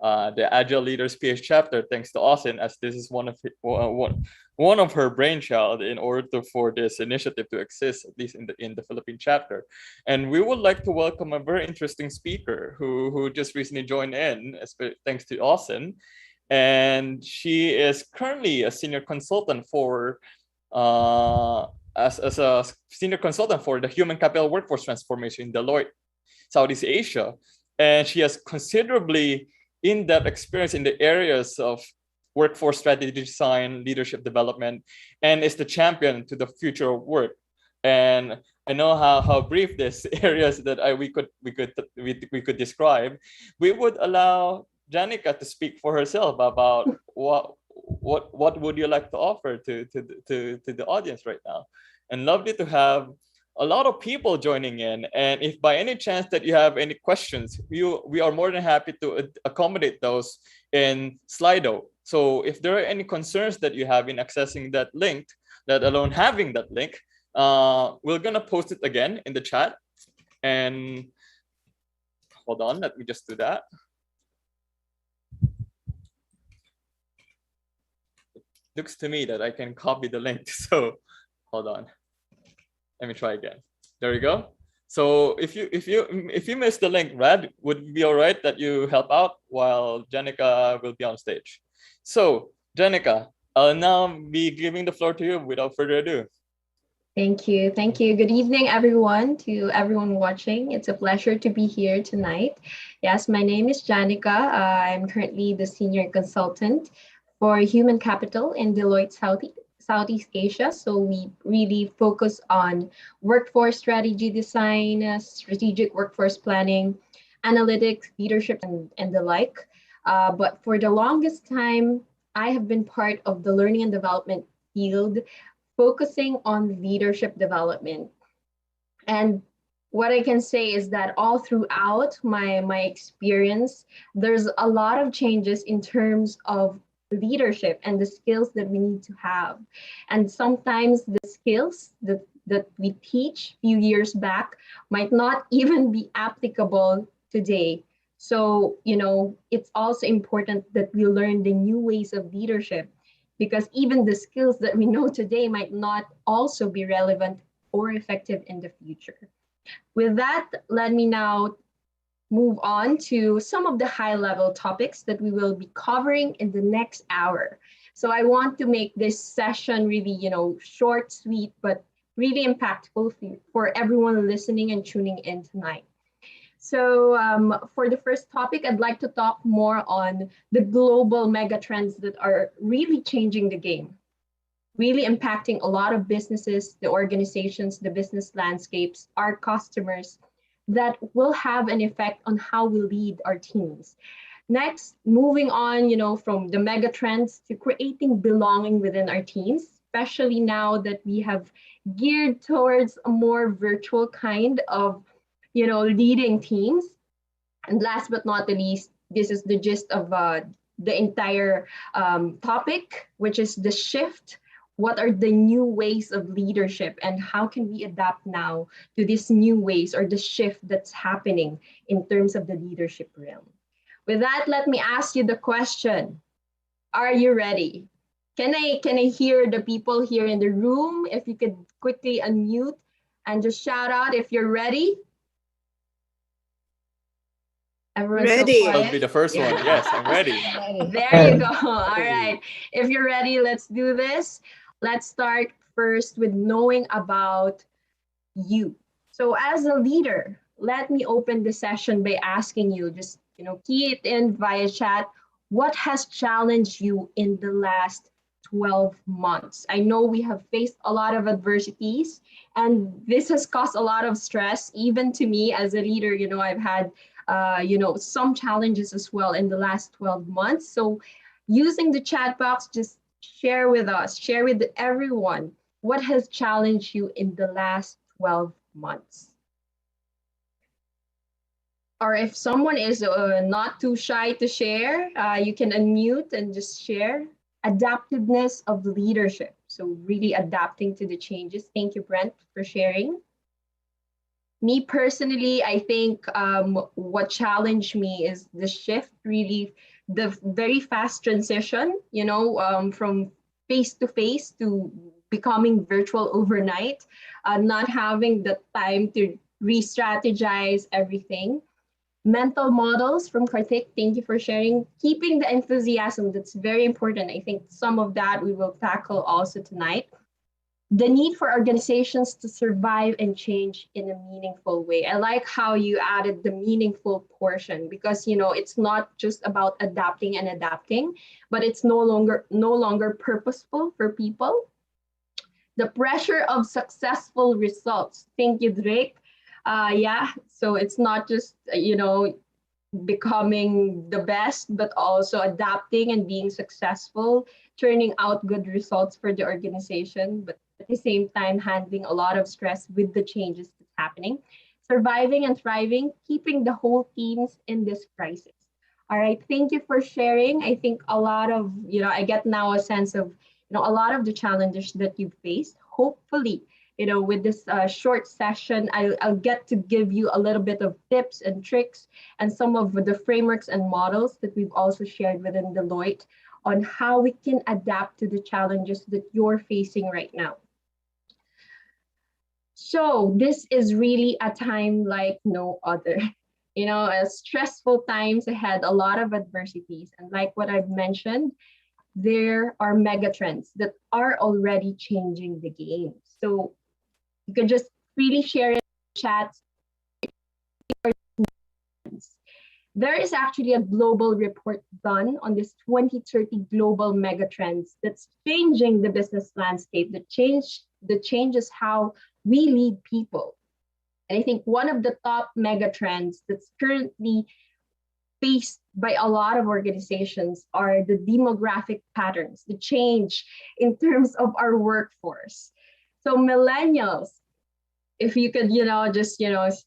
the Agile Leaders PH Chapter, thanks to Austin, as this is one of her brainchild in order for this initiative to exist, at least in the Philippine chapter. And we would like to welcome a very interesting speaker who just recently joined in, thanks to Austin. And she is currently a senior consultant for as a senior consultant for the human capital workforce transformation in Deloitte Southeast Asia. And she has considerably in-depth experience in the areas of workforce strategy design, leadership development, and is the champion to the future of work. And I know how brief these areas that we could describe. We would allow Janica to speak for herself about what would you like to offer to the audience right now. And lovely to have a lot of people joining in. And if by any chance that you have any questions, we are more than happy to accommodate those in Slido. So if there are any concerns that you have in accessing that link, let alone having that link, we're gonna post it again in the chat. And hold on, let me just do that. It looks to me that I can copy the link. So hold on. Let me try again. There you go. So if you missed the link, Brad, would it be all right that you help out while Janica will be on stage? So Janica, I'll now be giving the floor to you without further ado. Thank you. Thank you. Good evening, everyone, to everyone watching. It's a pleasure to be here tonight. Yes, my name is Janica. I'm currently the senior consultant for human capital in Deloitte Southeast Asia. So we really focus on workforce strategy design, strategic workforce planning, analytics, leadership, and the like. But for the longest time, I have been part of the learning and development field, focusing on leadership development. And what I can say is that all throughout my experience, there's a lot of changes in terms of leadership and the skills that we need to have. And sometimes the skills that we teach a few years back might not even be applicable today. So, it's also important that we learn the new ways of leadership, because even the skills that we know today might not also be relevant or effective in the future. With that, let me now move on to some of the high-level topics that we will be covering in the next hour. So I want to make this session really, short, sweet, but really impactful for everyone listening and tuning in tonight. So for the first topic, I'd like to talk more on the global megatrends that are really changing the game, really impacting a lot of businesses, the organizations, the business landscapes, our customers, that will have an effect on how we lead our teams. Next, moving on, from the mega trends to creating belonging within our teams, especially now that we have geared towards a more virtual kind of, leading teams. And last but not the least, this is the gist of the entire topic, which is the shift. What are the new ways of leadership and how can we adapt now to these new ways or the shift that's happening in terms of the leadership realm? With that, let me ask you the question. Are you ready? Can I hear the people here in the room? If you could quickly unmute and just shout out if you're ready. Everyone's ready. So quiet. I'll be the first one. Yes, I'm ready. There you go. All right. If you're ready, let's do this. Let's start first with knowing about you. So as a leader, let me open the session by asking you, just key it in via chat. What has challenged you in the last 12 months? I know we have faced a lot of adversities, and this has caused a lot of stress, even to me as a leader. I've had some challenges as well in the last 12 months. So using the chat box, just share with us, share with everyone, what has challenged you in the last 12 months? Or if someone is not too shy to share, you can unmute and just share. Adaptiveness of leadership. So really adapting to the changes. Thank you, Brent, for sharing. Me personally, I think what challenged me is the shift, really, the very fast transition, from face to face to becoming virtual overnight, not having the time to re strategize everything. Mental models from Karthik, thank you for sharing. Keeping the enthusiasm, that's very important. I think some of that we will tackle also tonight. The need for organizations to survive and change in a meaningful way. I like how you added the meaningful portion, because it's not just about adapting and adapting, but it's no longer purposeful for people. The pressure of successful results. Thank you, Drake. Yeah, so it's not just becoming the best, but also adapting and being successful, turning out good results for the organization, but at the same time, handling a lot of stress with the changes that's happening, surviving and thriving, keeping the whole teams in this crisis. All right, thank you for sharing. I think a lot of, I get now a sense of, a lot of the challenges that you've faced. Hopefully, with this short session, I'll get to give you a little bit of tips and tricks and some of the frameworks and models that we've also shared within Deloitte on how we can adapt to the challenges that you're facing right now. So this is really a time like no other. Stressful times ahead, a lot of adversities. And like what I've mentioned, there are mega trends that are already changing the game. So you can just freely share it in chats. There is actually a global report done on this 2030 global megatrends that's changing the business landscape, that changes how we lead people. And I think one of the top megatrends that's currently faced by a lot of organizations are the demographic patterns, the change in terms of our workforce. So millennials, if you could, just,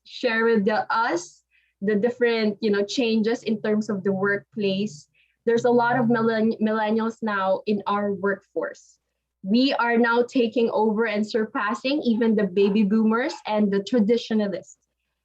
share with us the different, changes in terms of the workplace. There's a lot of millennials now in our workforce. We are now taking over and surpassing even the baby boomers and the traditionalists.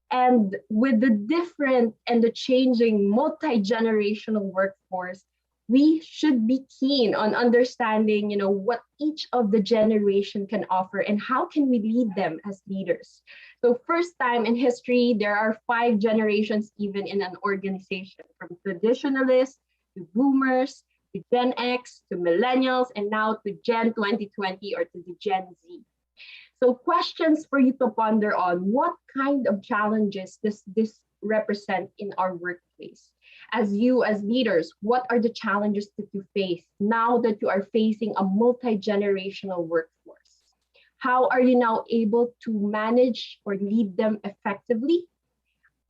And with the different and the changing multi-generational workforce, we should be keen on understanding, what each of the generation can offer and how can we lead them as leaders. So first time in history, there are 5 generations even in an organization, from traditionalists to boomers, to Gen X, to millennials, and now to Gen 2020 or to the Gen Z. So questions for you to ponder on: what kind of challenges does this represent in our workplace? As leaders, what are the challenges that you face now that you are facing a multi-generational workforce? How are you now able to manage or lead them effectively?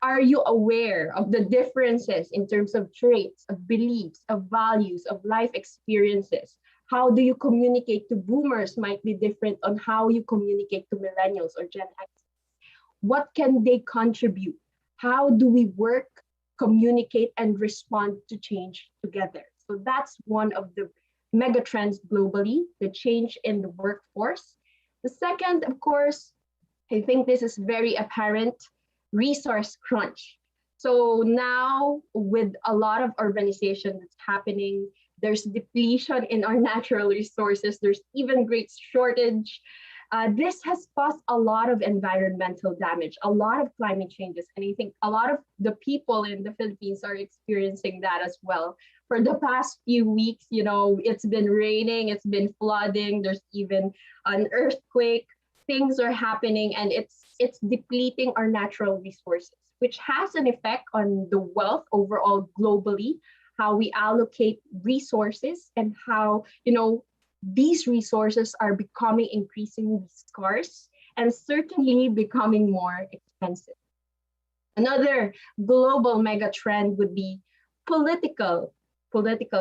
Are you aware of the differences in terms of traits, of beliefs, of values, of life experiences? How do you communicate to boomers might be different on how you communicate to millennials or Gen X. What can they contribute? How do we work, communicate, and respond to change together? So that's one of the mega trends globally, the change in the workforce. The second, of course, I think this is very apparent, resource crunch. So now with a lot of urbanization that's happening, there's depletion in our natural resources. There's even great shortage. This has caused a lot of environmental damage, a lot of climate changes. And I think a lot of the people in the Philippines are experiencing that as well. For the past few weeks, it's been raining, it's been flooding, there's even an earthquake. Things are happening and it's depleting our natural resources, which has an effect on the wealth overall globally, how we allocate resources, and how, these resources are becoming increasingly scarce and certainly becoming more expensive. Another global mega trend would be political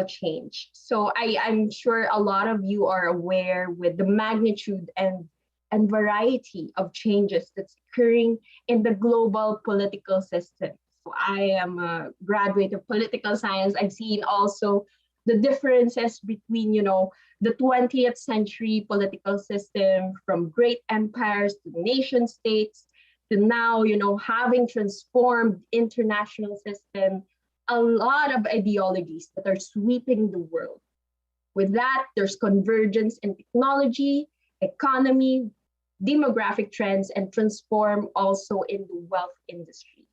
change. So I'm sure a lot of you are aware with the magnitude and variety of changes that's occurring in the global political system. So I am a graduate of political science. I've seen also the differences between, the 20th century political system, from great empires to nation states, to now, having transformed international system, a lot of ideologies that are sweeping the world. With that, there's convergence in technology, economy, demographic trends, and transform also in the wealth industry.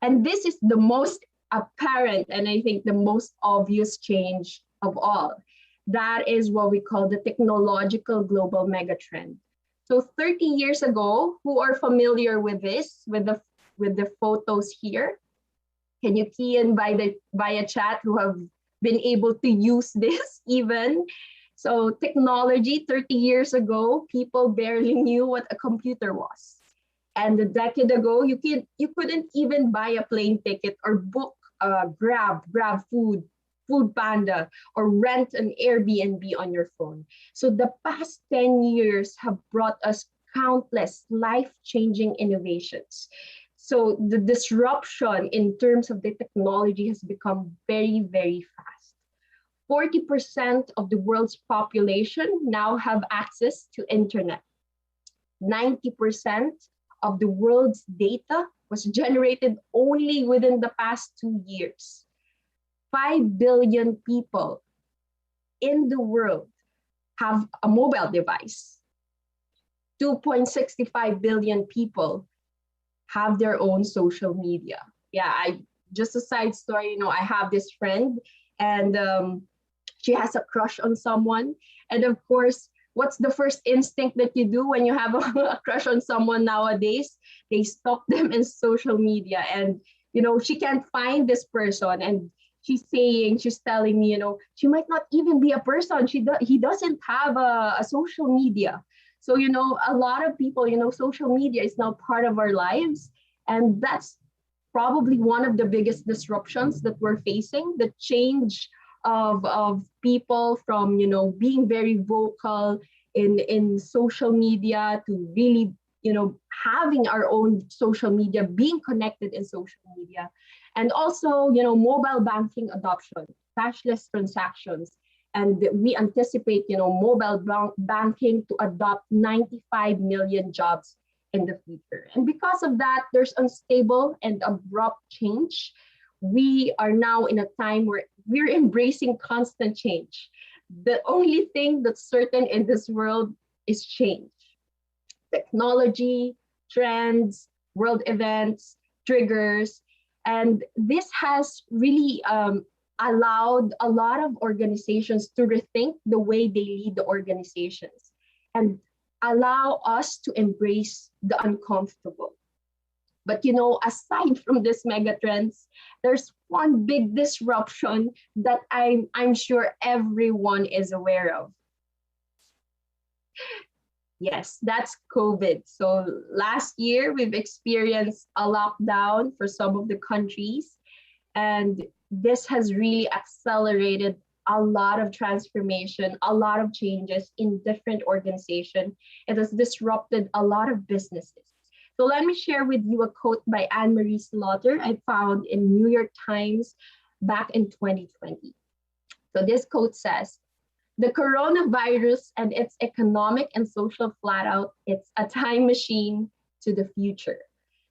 And this is the most apparent and I think the most obvious change of all. That is what we call the technological global megatrend. So 30 years ago, who are familiar with this, with the photos here? Can you key in via chat who have been able to use this even? So technology 30 years ago, people barely knew what a computer was. And a decade ago, you couldn't even buy a plane ticket or book Grab food, Food Panda, or rent an Airbnb on your phone. So the past 10 years have brought us countless life-changing innovations. So the disruption in terms of the technology has become very, very fast. 40% of the world's population now have access to internet. 90% of the world's data was generated only within the past 2 years. 5 billion people in the world have a mobile device. 2.65 billion people have their own social media. Yeah, just a side story, I have this friend and she has a crush on someone. And of course, what's the first instinct that you do when you have a crush on someone nowadays? They stalk them in social media and, she can't find this person. And she's telling me, she might not even be a person. He doesn't have a social media. So, a lot of people, social media is now part of our lives. And that's probably one of the biggest disruptions that we're facing, the change of people from, being very vocal in social media to really, having our own social media, being connected in social media. And also, mobile banking adoption, cashless transactions. And we anticipate, mobile banking to adopt 95 million jobs in the future. And because of that, there's unstable and abrupt change. We are now in a time where we're embracing constant change. The only thing that's certain in this world is change. Technology, trends, world events, triggers. And this has really allowed a lot of organizations to rethink the way they lead the organizations and allow us to embrace the uncomfortable. But aside from these megatrends, there's one big disruption that I'm sure everyone is aware of. Yes, that's COVID. So last year, we've experienced a lockdown for some of the countries. And this has really accelerated a lot of transformation, a lot of changes in different organizations. It has disrupted a lot of businesses. So let me share with you a quote by Anne-Marie Slaughter I found in New York Times back in 2020. So this quote says, "The coronavirus and its economic and social flat-out, it's a time machine to the future.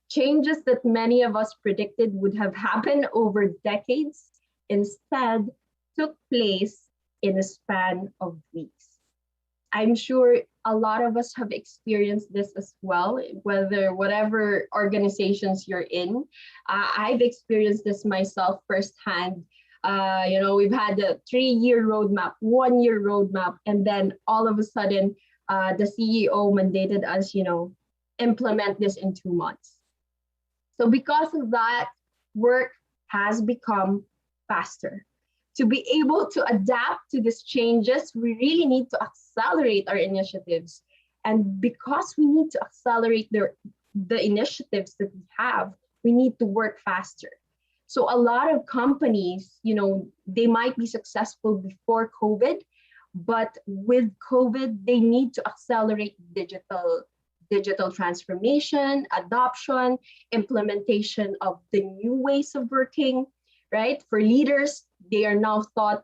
Changes that many of us predicted would have happened over decades instead took place in a span of weeks." I'm sure a lot of us have experienced this as well, whatever organizations you're in. I've experienced this myself firsthand. We've had a 3-year roadmap, 1-year roadmap, and then all of a sudden, the CEO mandated us, implement this in 2 months. So because of that, work has become faster. To be able to adapt to these changes, we really need to accelerate our initiatives. And because we need to accelerate the initiatives that we have, we need to work faster. So a lot of companies, they might be successful before COVID, but with COVID, they need to accelerate digital transformation, adoption, implementation of the new ways of working, right? For leaders, they are now taught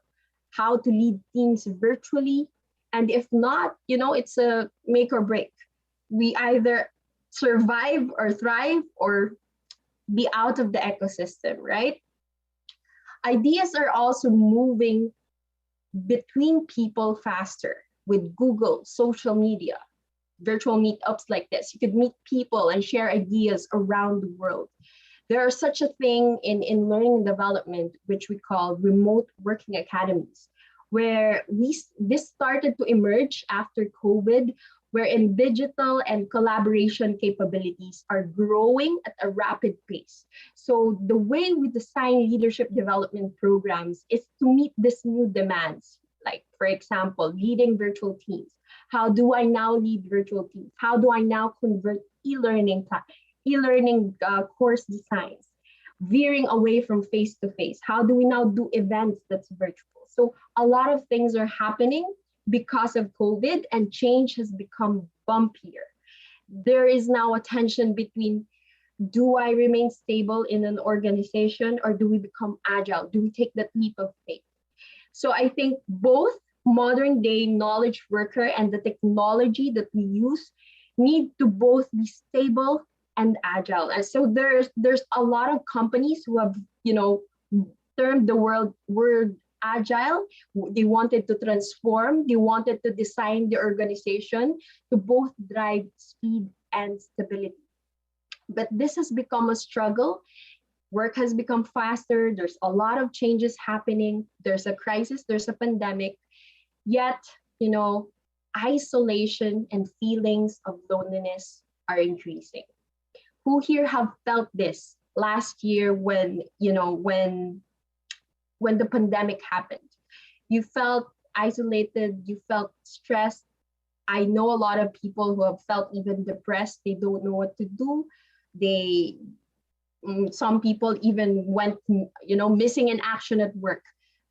how to lead teams virtually. And if not, it's a make or break. We either survive or thrive or be out of the ecosystem, right? Ideas are also moving between people faster with Google, social media, virtual meetups like this. You could meet people and share ideas around the world. There are such a thing in learning and development, which we call remote working academies, where this started to emerge after COVID, wherein digital and collaboration capabilities are growing at a rapid pace. So the way we design leadership development programs is to meet these new demands. Like, for example, leading virtual teams. How do I now lead virtual teams? How do I now convert e-learning course designs, veering away from face-to-face? How do we now do events that's virtual? So a lot of things are happening because of COVID, and change has become bumpier. There is now a tension between, do I remain stable in an organization or do we become agile? Do we take that leap of faith? So I think both modern day knowledge worker and the technology that we use need to both be stable and agile. And so there's a lot of companies who have, termed the word agile. They wanted to transform, they wanted to design the organization to both drive speed and stability. But this has become a struggle. Work has become faster. There's a lot of changes happening. There's a crisis, there's a pandemic. Yet, isolation and feelings of loneliness are increasing. Who here have felt this last year when the pandemic happened? You felt isolated, you felt stressed. I know a lot of people who have felt even depressed. They don't know what to do. Some people even went, missing in action at work.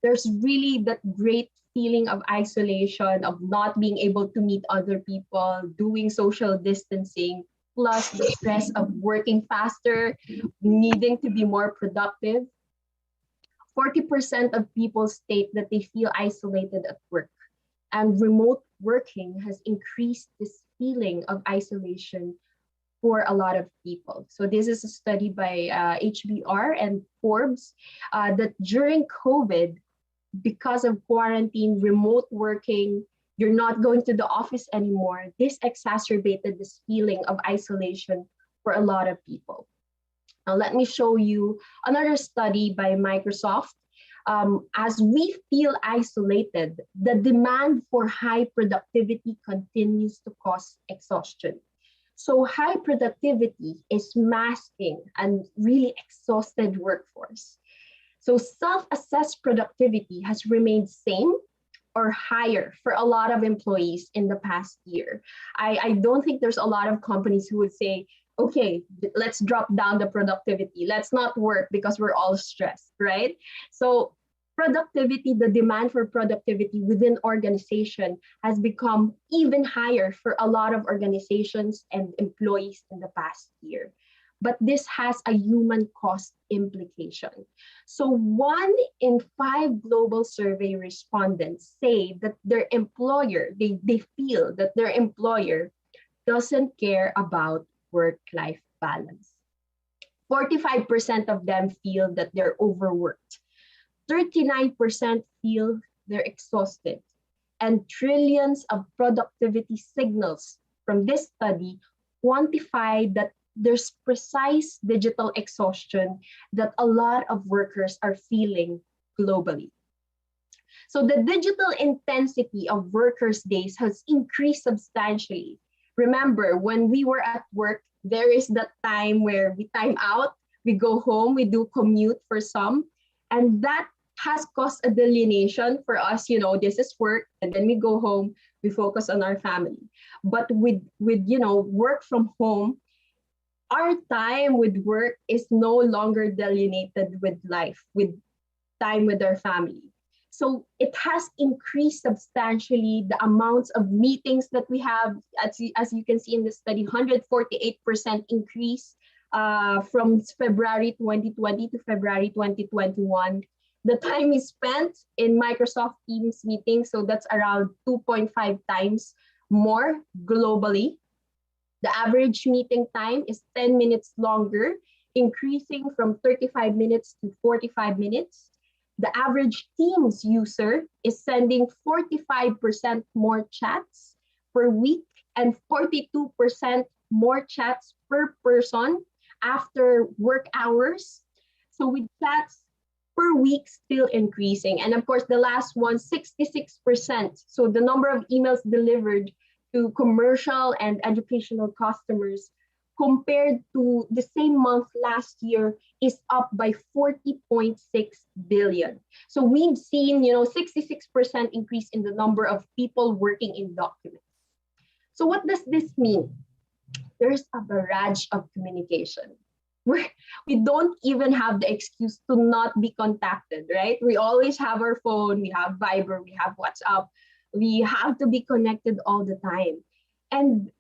There's really that great feeling of isolation, of not being able to meet other people, doing social distancing, plus the stress of working faster, needing to be more productive. 40% of people state that they feel isolated at work, and remote working has increased this feeling of isolation for a lot of people. So this is a study by HBR and Forbes that during COVID, because of quarantine, remote working, you're not going to the office anymore, this exacerbated this feeling of isolation for a lot of people. Now, let me show you another study by Microsoft. As we feel isolated, the demand for high productivity continues to cause exhaustion. So high productivity is masking a really exhausted workforce. So self-assessed productivity has remained same or higher for a lot of employees in the past year. I don't think there's a lot of companies who would say, okay, let's drop down the productivity. Let's not work because we're all stressed, right? So productivity, the demand for productivity within organization has become even higher for a lot of organizations and employees in the past year. But this has a human cost implication. So 1 in 5 global survey respondents say that their employer, they feel that their employer doesn't care about work-life balance. 45% of them feel that they're overworked. 39% feel they're exhausted. And trillions of productivity signals from this study quantify that there's precise digital exhaustion that a lot of workers are feeling globally. So the digital intensity of workers' days has increased substantially. Remember, when we were at work, there is that time where we time out, we go home, we do commute for some, and that has caused a delineation for us. This is work, and then we go home, we focus on our family. But with work from home, our time with work is no longer delineated with life, with time with our family. So it has increased substantially the amounts of meetings that we have. As you can see in the study, 148% increase from February 2020 to February 2021. The time is spent in Microsoft Teams meetings, so that's around 2.5 times more globally. The average meeting time is 10 minutes longer, increasing from 35 minutes to 45 minutes. The average Teams user is sending 45% more chats per week and 42% more chats per person after work hours. So with chats per week still increasing. And of course, the last one, 66%. So the number of emails delivered to commercial and educational customers compared to the same month last year is up by 40.6 billion. So we've seen, 66% increase in the number of people working in documents. So what does this mean? There's a barrage of communication. We don't even have the excuse to not be contacted, right? We always have our phone, we have Viber, we have WhatsApp. We have to be connected all the time. And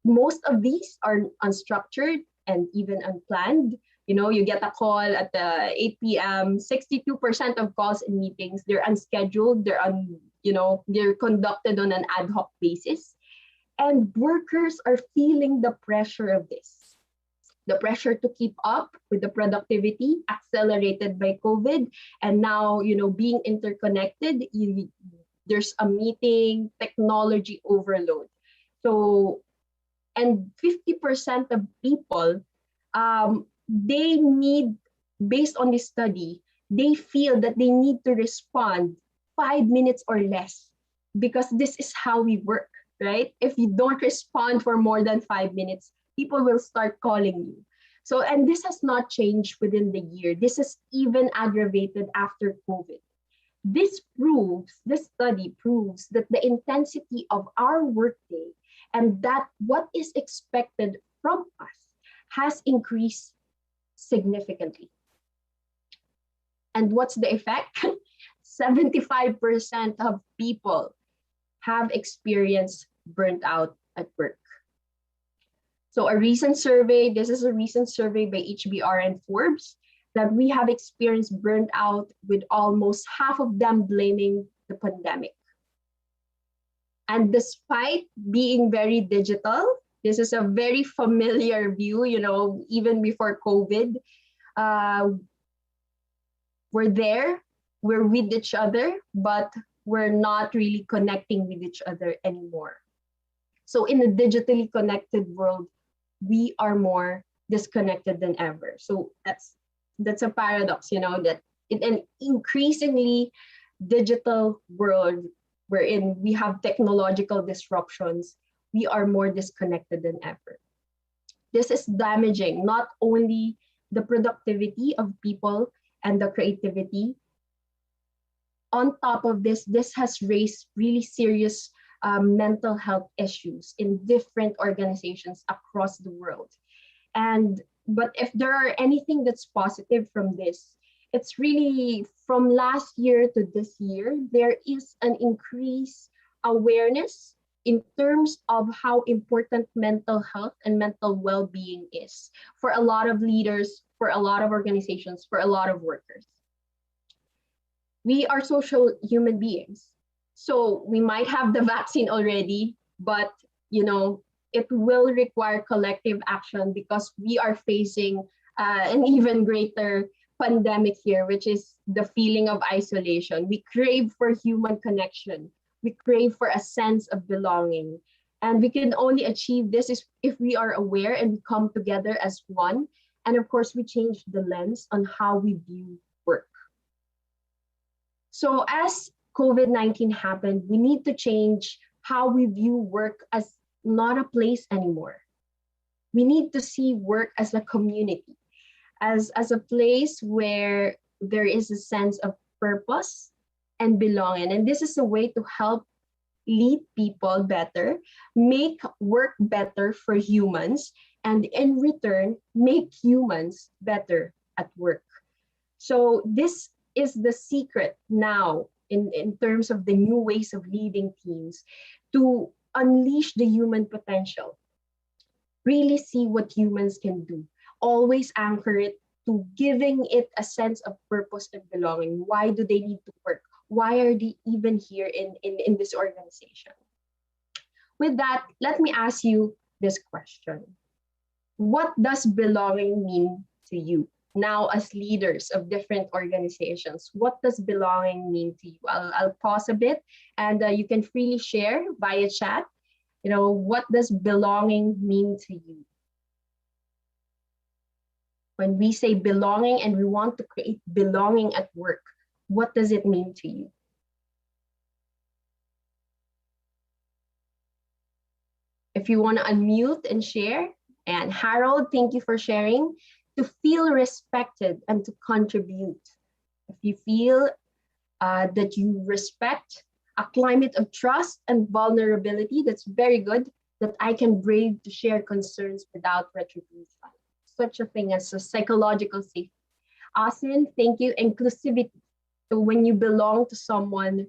most of these are unstructured and even unplanned. You get a call at 8 p.m. 62% of calls and meetings, they're unscheduled, they're conducted on an ad hoc basis. And workers are feeling the pressure of this. The pressure to keep up with the productivity accelerated by COVID. And now, being interconnected, there's a meeting technology overload. So, and 50% of people, they need, based on this study, they feel that they need to respond 5 minutes or less because this is how we work, right? If you don't respond for more than 5 minutes, people will start calling you. So, and this has not changed within the year. This is even aggravated after COVID. This study proves that the intensity of our workday and that what is expected from us has increased significantly. And what's the effect? 75% of people have experienced burnt out at work. So this is a recent survey by HBR and Forbes, that we have experienced burnt out, with almost half of them blaming the pandemic. And despite being very digital, this is a very familiar view, even before COVID. We're with each other, but we're not really connecting with each other anymore. So in a digitally connected world, we are more disconnected than ever. So that's a paradox, that in an increasingly digital world wherein we have technological disruptions, we are more disconnected than ever. This is damaging not only the productivity of people and the creativity. On top of this has raised really serious mental health issues in different organizations across the world. But if there are anything that's positive from this, it's really from last year to this year, there is an increased awareness in terms of how important mental health and mental well-being is for a lot of leaders, for a lot of organizations, for a lot of workers. We are social human beings. So we might have the vaccine already, but it will require collective action because we are facing an even greater pandemic here, which is the feeling of isolation. We crave for human connection. We crave for a sense of belonging. And we can only achieve this if we are aware and we come together as one. And of course, we change the lens on how we view work. So as COVID-19 happened, we need to change how we view work as not a place anymore. We need to see work as a community, as a place where there is a sense of purpose and belonging. And this is a way to help lead people better, make work better for humans, and in return, make humans better at work. So this is the secret now in terms of the new ways of leading teams, to unleash the human potential, really see what humans can do, always anchor it to giving it a sense of purpose and belonging. Why do they need to work? Why are they even here in this organization? With that, let me ask you, this question. What does belonging mean to you? Now, as leaders of different organizations, what does belonging mean to you? I'll pause a bit, and you can freely share via chat. What does belonging mean to you? When we say belonging and we want to create belonging at work, what does it mean to you? If you want to unmute and share, and Harold, thank you for sharing. To feel respected and to contribute. If you feel that you respect a climate of trust and vulnerability, that's very good, that I can brave to share concerns without retribution. Such a thing as a psychological safety. Asin, thank you. Inclusivity. So when you belong to someone,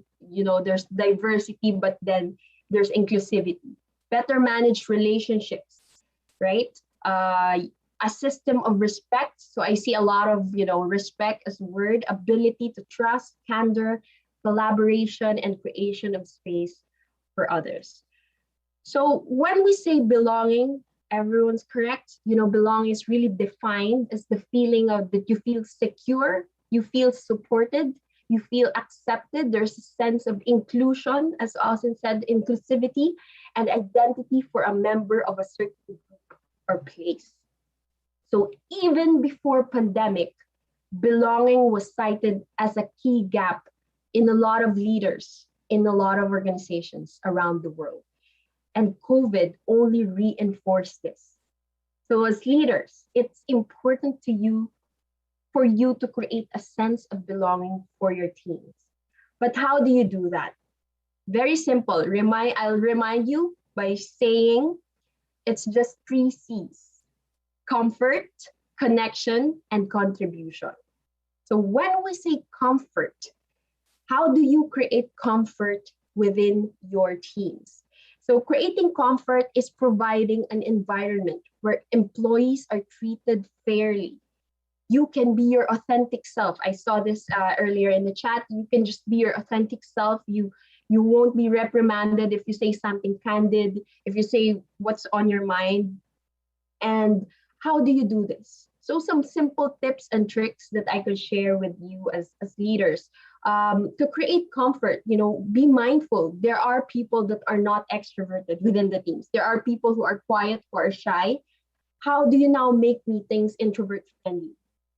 there's diversity, but then there's inclusivity. Better managed relationships, right? A system of respect. So I see a lot of, respect as a word, ability to trust, candor, collaboration, and creation of space for others. So when we say belonging, everyone's correct. Belonging is really defined as the feeling of that you feel secure, you feel supported, you feel accepted. There's a sense of inclusion, as Austin said, inclusivity, and identity for a member of a certain group or place. So even before pandemic, belonging was cited as a key gap in a lot of leaders, in a lot of organizations around the world. And COVID only reinforced this. So as leaders, it's important for you to create a sense of belonging for your teams. But how do you do that? Very simple. I'll remind you by saying it's just 3 C's: comfort, connection, and contribution. So when we say comfort, how do you create comfort within your teams? So creating comfort is providing an environment where employees are treated fairly. You can be your authentic self. I saw this earlier in the chat. You can just be your authentic self. You won't be reprimanded if you say something candid, if you say what's on your mind. And how do you do this? So some simple tips and tricks that I could share with you as leaders. To create comfort, be mindful. There are people that are not extroverted within the teams. There are people who are quiet, who are shy. How do you now make meetings introvert friendly?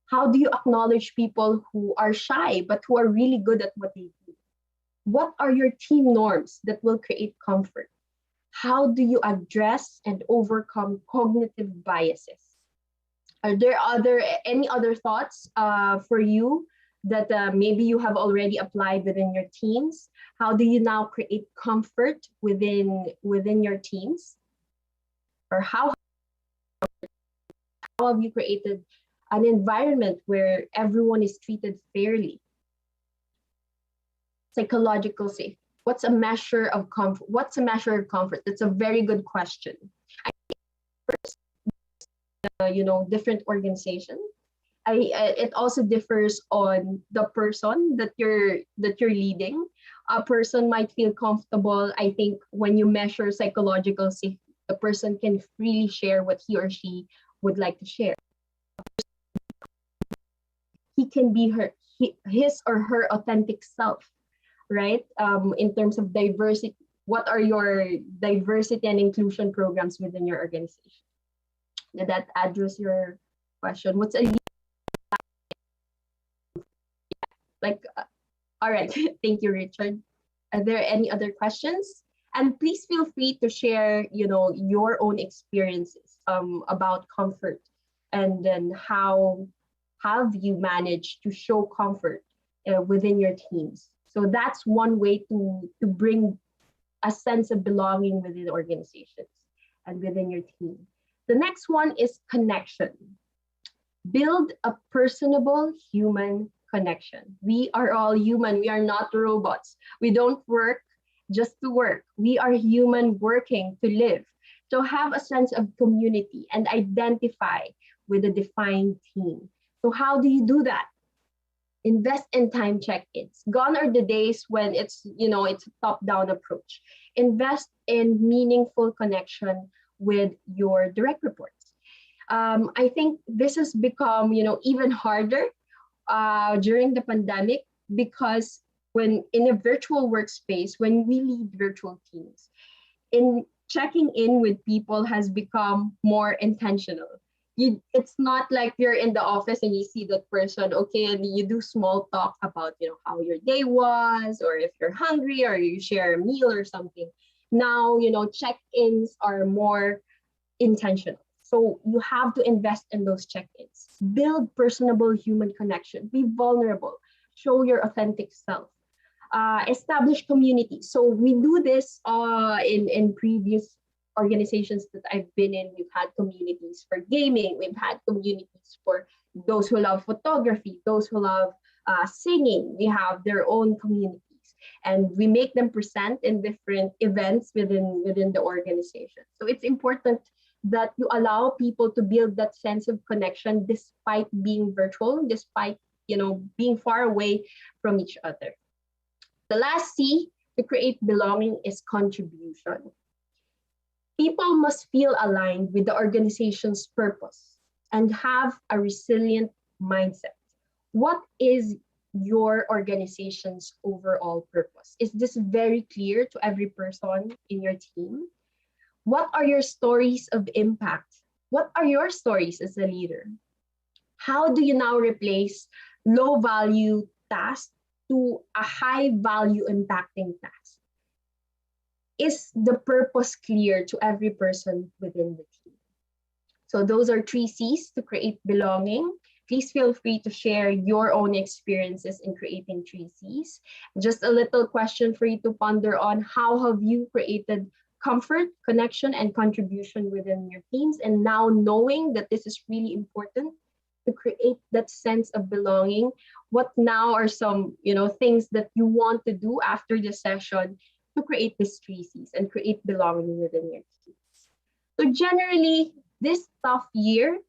How do you acknowledge people who are shy, but who are really good at what they do? What are your team norms that will create comfort? How do you address and overcome cognitive biases? Are there any other thoughts for you that maybe you have already applied within your teams? How do you now create comfort within your teams? Or how have you created an environment where everyone is treated fairly? Psychological safety. What's a measure of comfort? That's a very good question. I think first, different organizations. It also differs on the person that you're leading. A person might feel comfortable. I think when you measure psychological safety, the person can freely share what he or she would like to share. He can be his or her authentic self, right? In terms of diversity, what are your diversity and inclusion programs within your organization? Did that address your question? What's a all right, thank you, Richard. Are there any other questions? And please feel free to share, your own experiences about comfort, and then how have you managed to show comfort within your teams. So that's one way to bring a sense of belonging within organizations and within your team. The next one is connection. Build a personable human connection. We are all human. We are not robots. We don't work just to work. We are human working to live. So have a sense of community and identify with a defined team. So how do you do that? Invest in time check-ins. Gone are the days when it's a top-down approach. Invest in meaningful connection with your direct reports. I think this has become, even harder during the pandemic, because when in a virtual workspace, when we lead virtual teams, in checking in with people has become more intentional. It's not like you're in the office and you see that person, okay, and you do small talk about, how your day was, or if you're hungry, or you share a meal or something. Now, check-ins are more intentional. So you have to invest in those check-ins. Build personable human connection. Be vulnerable. Show your authentic self. Establish community. So we do this in previous organizations that I've been in. We've had communities for gaming. We've had communities for those who love photography, those who love singing. We have their own communities, and we make them present in different events within the organization. So it's important that you allow people to build that sense of connection despite being virtual, despite being far away from each other. The last C to create belonging is contribution. People must feel aligned with the organization's purpose and have a resilient mindset. What is your organization's overall purpose? Is this very clear to every person in your team? What are your stories of impact? What are your stories as a leader? How do you now replace low value tasks to a high value impacting task? Is the purpose clear to every person within the team? So those are 3 C's to create belonging. Please feel free to share your own experiences in creating 3 C's. Just a little question for you to ponder on: how have you created comfort, connection, and contribution within your teams? And now, knowing that this is really important to create that sense of belonging, what now are some things that you want to do after the session to create these 3 C's and create belonging within your teams? So generally, this tough year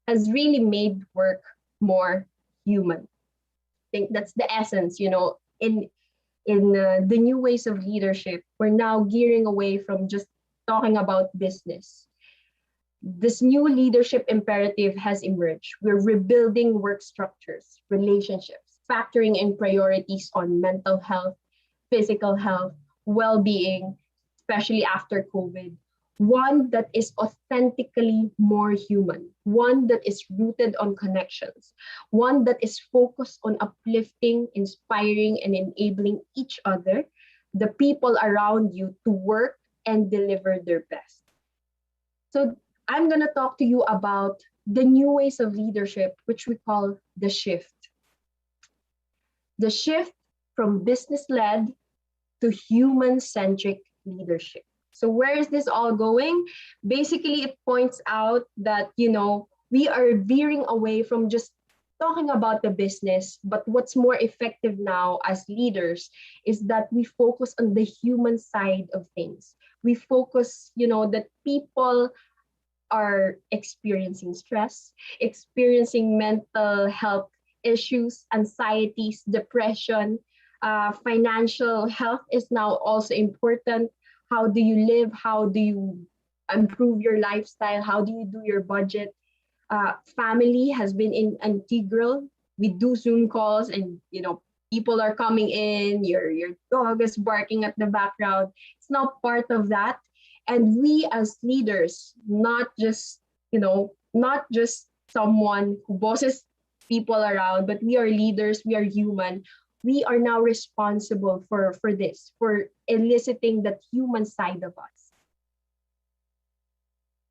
has really made work more human. I think that's the essence. In the new ways of leadership, we're now gearing away from just talking about business. This new leadership imperative has emerged. We're rebuilding work structures, relationships, factoring in priorities on mental health, physical health, well-being, especially after COVID. One that is authentically more human, one that is rooted on connections, one that is focused on uplifting, inspiring, and enabling each other, the people around you, to work and deliver their best. So I'm going to talk to you about the new ways of leadership, which we call the shift. The shift from business-led to human-centric leadership. So where is this all going? Basically, it points out that, we are veering away from just talking about the business, but what's more effective now as leaders is that we focus on the human side of things. We focus, that people are experiencing stress, experiencing mental health issues, anxieties, depression, financial health is now also important. How do you live? How do you improve your lifestyle? How do you do your budget? Family has been integral. We do Zoom calls, and people are coming in. Your dog is barking at the background. It's now part of that. And we as leaders, not just someone who bosses people around, but we are leaders. We are human. We are now responsible for this, for eliciting that human side of us.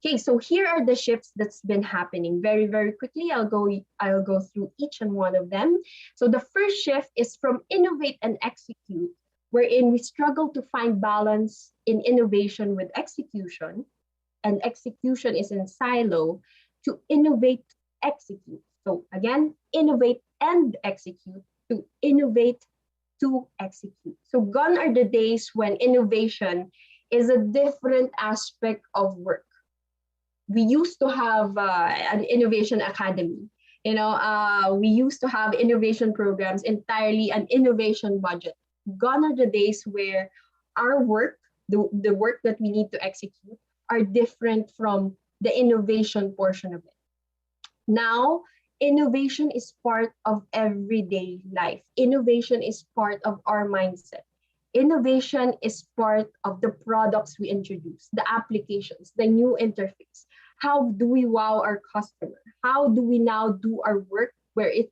Okay, so here are the shifts that's been happening very, very quickly. I'll go through each and one of them. So the first shift is from innovate and execute, wherein we struggle to find balance in innovation with execution, and execution is in silo, to innovate, execute. So again, innovate and execute, to innovate to execute. So gone are the days when innovation is a different aspect of work. We used to have an innovation academy. We used to have innovation programs, entirely an innovation budget. Gone are the days where our work, the work that we need to execute, are different from the innovation portion of it. Now, innovation is part of everyday life. Innovation is part of our mindset. Innovation is part of the products we introduce, the applications, the new interface. How do we wow our customer? How do we now do our work where it's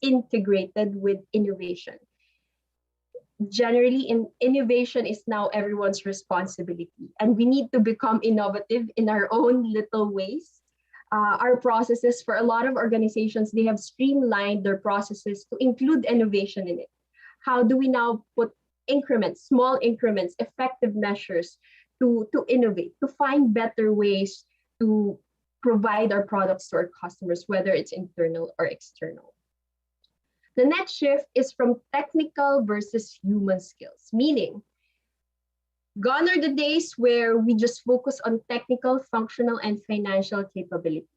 integrated with innovation? Generally, innovation is now everyone's responsibility, and we need to become innovative in our own little ways. Our processes, for a lot of organizations, they have streamlined their processes to include innovation in it. How do we now put increments, small increments, effective measures to innovate, to find better ways to provide our products to our customers, whether it's internal or external? The next shift is from technical versus human skills, meaning gone are the days where we just focus on technical, functional, and financial capabilities.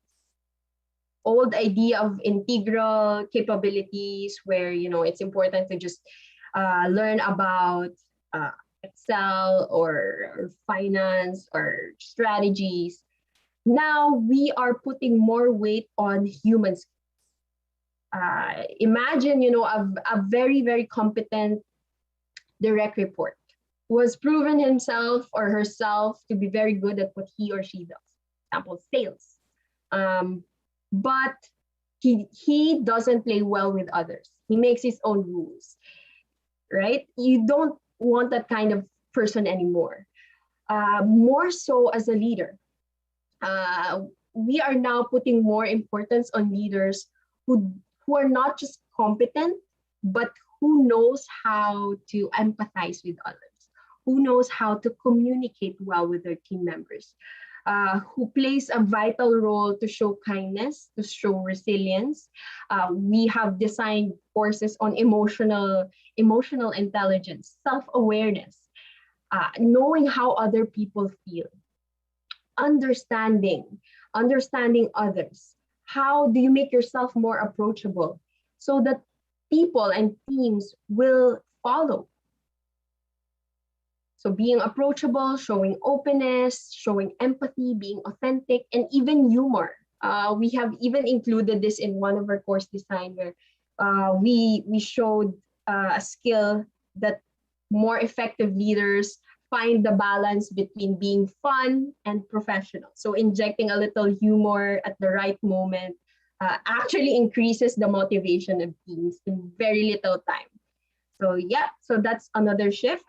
Old idea of integral capabilities where, it's important to just learn about Excel or finance or strategies. Now we are putting more weight on human skills. Imagine, a very, very competent direct report who has proven himself or herself to be very good at what he or she does. Example, sales. But he doesn't play well with others. He makes his own rules, right? You don't want that kind of person anymore. More so as a leader. We are now putting more importance on leaders who are not just competent, but who knows how to empathize with others, who knows how to communicate well with their team members, who plays a vital role to show kindness, to show resilience. We have designed courses on emotional intelligence, self-awareness, knowing how other people feel, understanding others. How do you make yourself more approachable so that people and teams will follow? So being approachable, showing openness, showing empathy, being authentic, and even humor. We have even included this in one of our course design where we showed a skill that more effective leaders find the balance between being fun and professional. So injecting a little humor at the right moment actually increases the motivation of teams in very little time. So yeah, so that's another shift.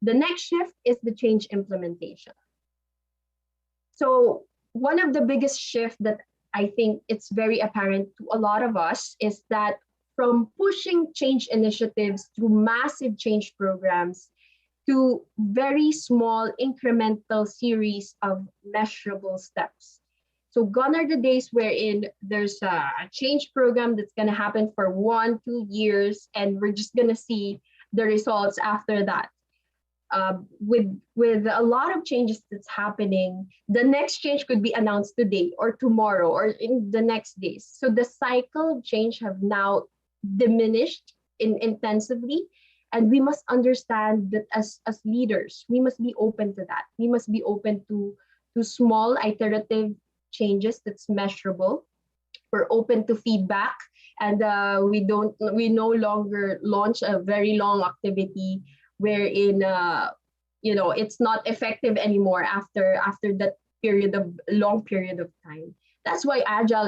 The next shift is the change implementation. So one of the biggest shifts that I think it's very apparent to a lot of us is that from pushing change initiatives through massive change programs to very small incremental series of measurable steps. So gone are the days wherein there's a change program that's going to happen for 1-2 years, and we're just going to see the results after that. With a lot of changes that's happening, the next change could be announced today or tomorrow or in the next days. So the cycle of change have now diminished intensively. And we must understand that as leaders, we must be open to that. We must be open to small iterative changes that's measurable. We're open to feedback, and we no longer launch a very long activity wherein it's not effective anymore after that long period of time. That's why Agile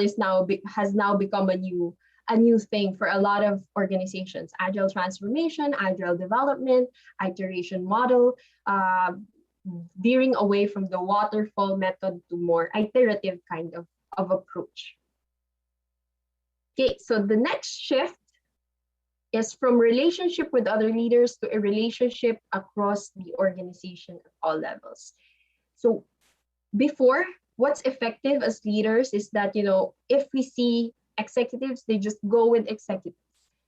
has now become a new thing for a lot of organizations. Agile transformation, agile development, iteration model, veering away from the waterfall method to more iterative kind of approach. Okay, so the next shift is from relationship with other leaders to a relationship across the organization at all levels. So before, what's effective as leaders is that, if we see executives, they just go with executives.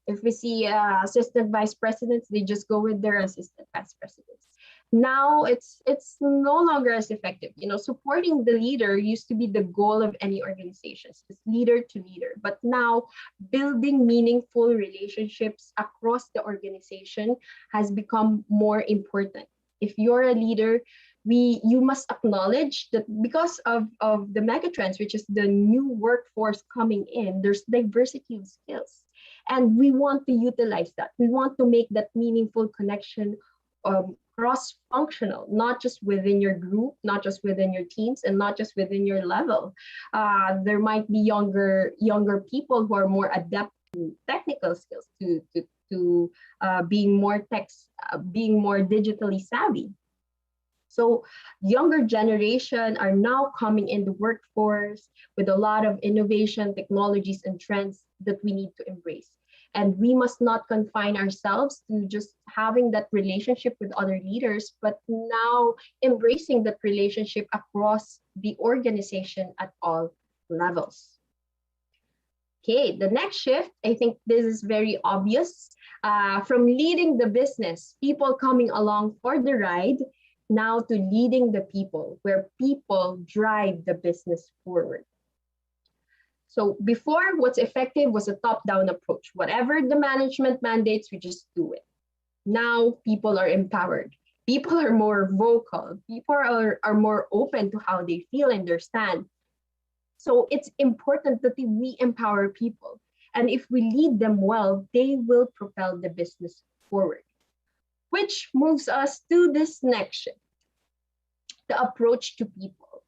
If we see assistant vice presidents, they just go with their assistant vice presidents. Now it's no longer as effective. Supporting the leader used to be the goal of any organization, it's leader to leader. But now building meaningful relationships across the organization has become more important. If you're a leader, you must acknowledge that because of the megatrends, which is the new workforce coming in, there's diversity of skills. And we want to utilize that. We want to make that meaningful connection, cross-functional, not just within your group, not just within your teams, and not just within your level. There might be younger people who are more adept to technical skills, to being more digitally savvy. So younger generation are now coming in the workforce with a lot of innovation, technologies, and trends that we need to embrace. And we must not confine ourselves to just having that relationship with other leaders, but now embracing that relationship across the organization at all levels. Okay, the next shift, I think this is very obvious. From leading the business, people coming along for the ride, now to leading the people, where people drive the business forward. So before, what's effective was a top-down approach. Whatever the management mandates, we just do it. Now people are empowered. People are more vocal. People are more open to how they feel and understand. So it's important that we empower people. And if we lead them well, they will propel the business forward. Which moves us to this next shift, the approach to people.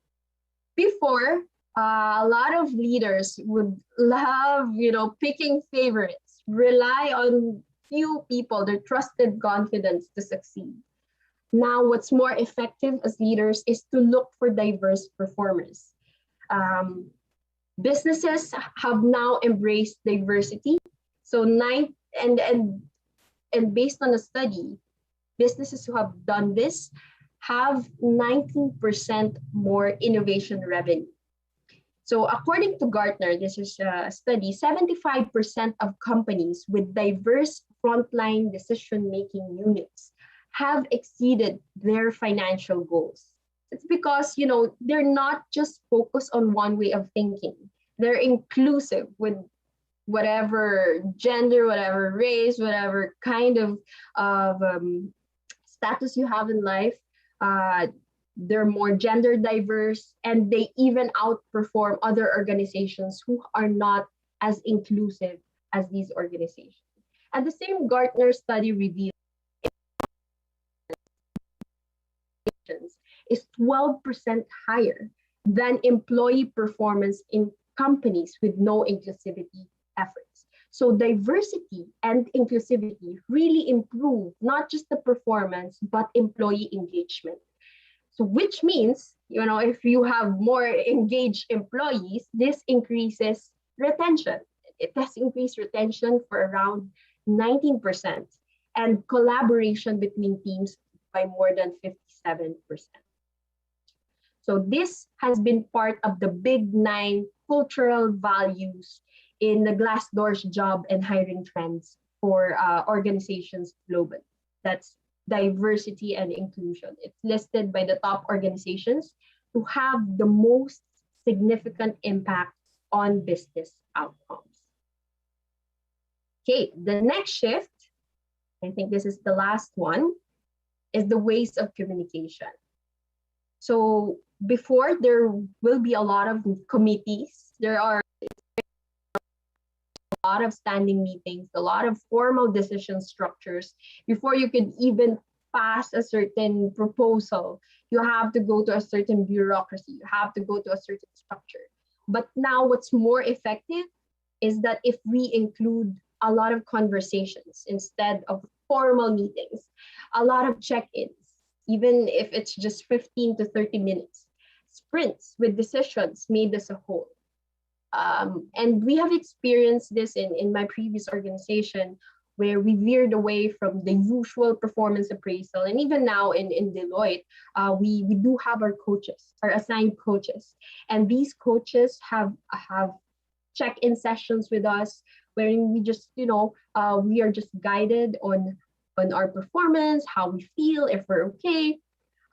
Before, a lot of leaders would love, picking favorites, rely on few people, their trusted confidence to succeed. Now, what's more effective as leaders is to look for diverse performers. Businesses have now embraced diversity. So and based on a study, businesses who have done this have 19% more innovation revenue. So according to Gartner, this is a study, 75% of companies with diverse frontline decision-making units have exceeded their financial goals. It's because, they're not just focused on one way of thinking. They're inclusive with whatever gender, whatever race, whatever kind of status you have in life. They're more gender diverse, and they even outperform other organizations who are not as inclusive as these organizations. And the same Gartner study revealed is 12% higher than employee performance in companies with no inclusivity efforts. So diversity and inclusivity really improve not just the performance, but employee engagement. So which means, if you have more engaged employees, this increases retention. It has increased retention for around 19%, and collaboration between teams by more than 57%. So this has been part of the big 9 cultural values in the Glassdoor's job and hiring trends for organizations globally. That's diversity and inclusion. It's listed by the top organizations to have the most significant impact on business outcomes. Okay, the next shift, I think this is the last one, is the ways of communication. So before, there will be a lot of committees. There are a lot of standing meetings, a lot of formal decision structures. Before you could even pass a certain proposal, you have to go to a certain bureaucracy. You have to go to a certain structure. But now what's more effective is that if we include a lot of conversations instead of formal meetings, a lot of check-ins, even if it's just 15 to 30 minutes, sprints with decisions made as a whole. And we have experienced this in my previous organization, where we veered away from the usual performance appraisal. And even now in Deloitte, we do have our coaches, our assigned coaches. And these coaches have check-in sessions with us, wherein we just, we are just guided on our performance, how we feel, if we're okay.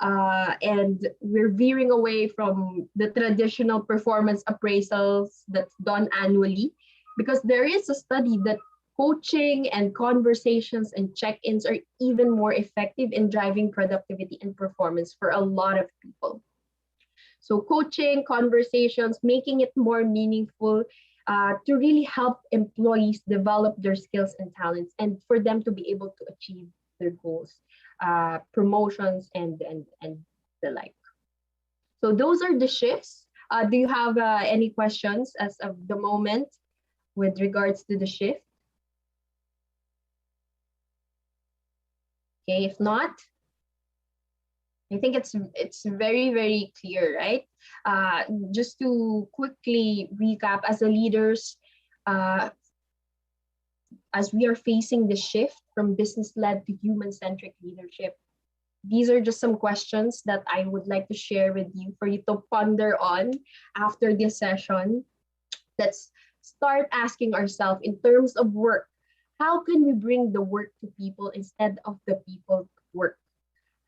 And we're veering away from the traditional performance appraisals that's done annually, because there is a study that Coaching and conversations and check-ins are even more effective in driving productivity and performance for a lot of people. So coaching, conversations, making it more meaningful to really help employees develop their skills and talents and for them to be able to achieve their goals, promotions, and the like. So those are the shifts. Do you have any questions as of the moment with regards to the shift? Okay, if not, I think it's very, very clear, right? Just to quickly recap, as a leaders, uh, as we are facing the shift from business-led to human-centric leadership, these are just some questions that I would like to share with you for you to ponder on after this session. Let's start asking ourselves in terms of work, how can we bring the work to people instead of the people to work?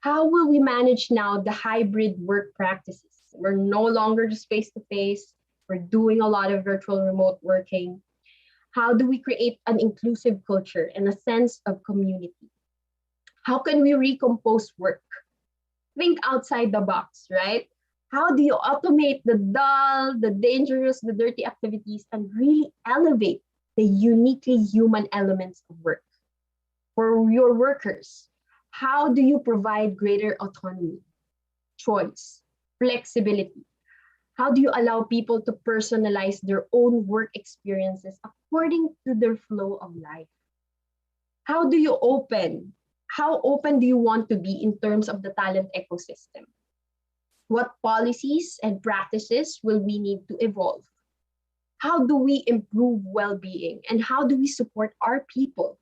How will we manage now the hybrid work practices? We're no longer just face-to-face. We're doing a lot of virtual remote working. How do we create an inclusive culture and a sense of community? How can we recompose work? Think outside the box, right? How do you automate the dull, the dangerous, the dirty activities and really elevate the uniquely human elements of work? For your workers, how do you provide greater autonomy, choice, flexibility? How do you allow people to personalize their own work experiences according to their flow of life? How do you open? How open do you want to be in terms of the talent ecosystem? What policies and practices will we need to evolve? How do we improve well-being? And how do we support our people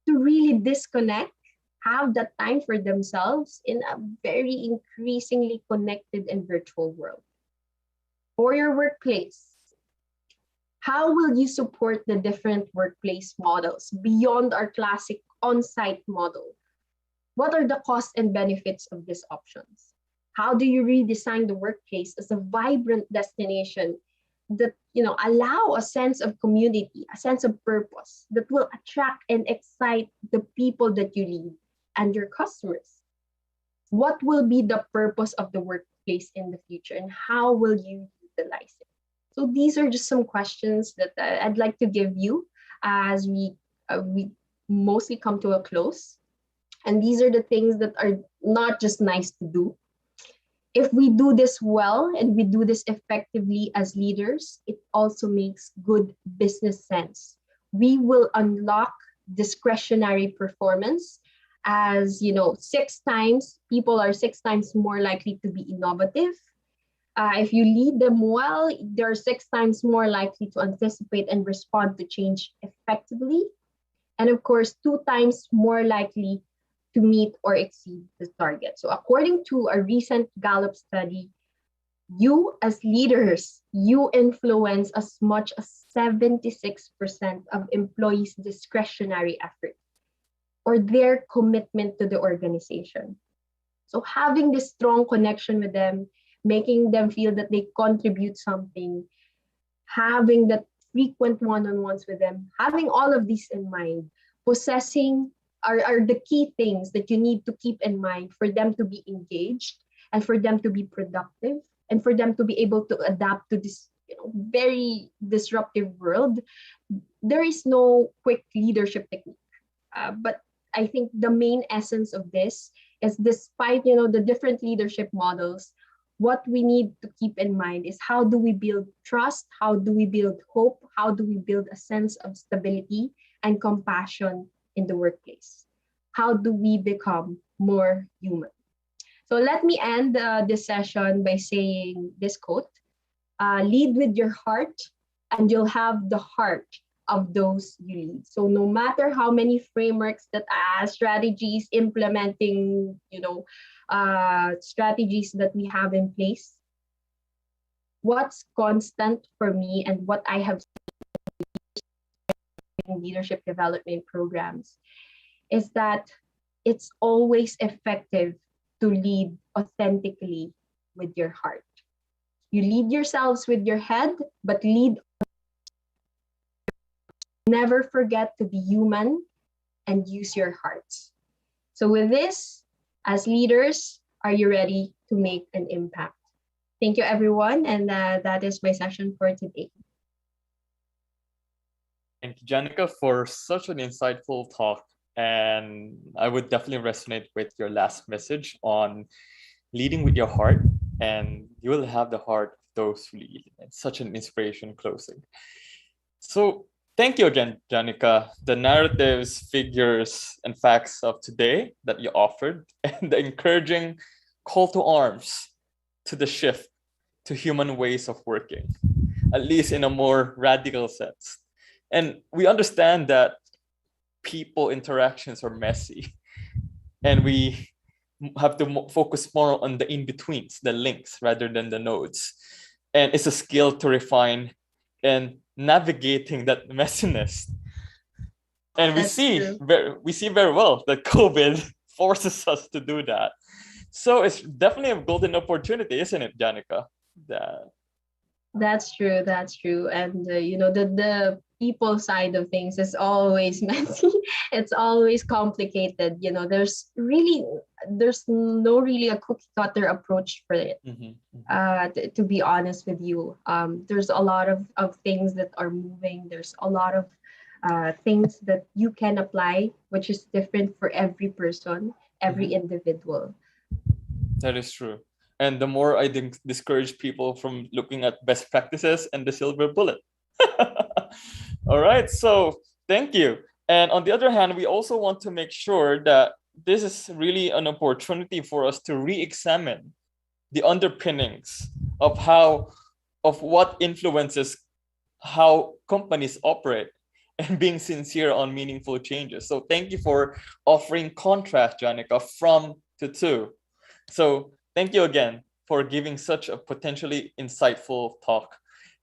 to really disconnect, have that time for themselves in a very increasingly connected and virtual world? For your workplace, how will you support the different workplace models beyond our classic on-site model? What are the costs and benefits of these options? How do you redesign the workplace as a vibrant destination that allow a sense of community, a sense of purpose that will attract and excite the people that you lead and your customers? What will be the purpose of the workplace in the future and how will you utilize it? So these are just some questions that I'd like to give you as we mostly come to a close. And these are the things that are not just nice to do. If we do this well and we do this effectively as leaders, it also makes good business sense. We will unlock discretionary performance as, people are 6 times more likely to be innovative. If you lead them well, they're 6 times more likely to anticipate and respond to change effectively. And of course, 2 times more likely to meet or exceed the target. So according to a recent Gallup study, you as leaders, you influence as much as 76% of employees' discretionary effort or their commitment to the organization. So having this strong connection with them, making them feel that they contribute something, having that frequent one-on-ones with them, having all of these in mind, possessing are the key things that you need to keep in mind for them to be engaged and for them to be productive and for them to be able to adapt to this very disruptive world. There is no quick leadership technique. But I think the main essence of this is, despite the different leadership models, what we need to keep in mind is how do we build trust, how do we build hope, how do we build a sense of stability and compassion in the workplace? How do we become more human? So let me end this session by saying this quote: lead with your heart and you'll have the heart of those you lead. So no matter how many frameworks that strategies, implementing, strategies that we have in place, what's constant for me and what I have in leadership development programs is that it's always effective to lead authentically with your heart. You lead yourselves with your head, but lead Never forget to be human and use your hearts. So with this, as leaders, are you ready to make an impact? Thank you, everyone. And that is my session for today. Thank you, Janica, for such an insightful talk. And I would definitely resonate with your last message on leading with your heart, and you will have the heart of those who lead. It's such an inspiration closing. So thank you again, Janica. The narratives, figures, and facts of today that you offered, and the encouraging call to arms to the shift to human ways of working, at least in a more radical sense. And we understand that people interactions are messy, and we have to focus more on the in-betweens, the links, rather than the nodes. And it's a skill to refine and navigating that messiness. And we see very well that COVID forces us to do that. So it's definitely a golden opportunity, isn't it, Janica? That's true. That's true. And the people side of things is always messy. It's always complicated. There's no really a cookie cutter approach for it. To be honest with you, there's a lot of things that are moving. There's a lot of things that you can apply, which is different for every person, every individual. That is true. And the more I discourage people from looking at best practices and the silver bullet. All right, so thank you. And on the other hand, we also want to make sure that this is really an opportunity for us to re-examine the underpinnings of what influences how companies operate and being sincere on meaningful changes. So thank you for offering contrast, Janica, from to. So thank you again for giving such a potentially insightful talk.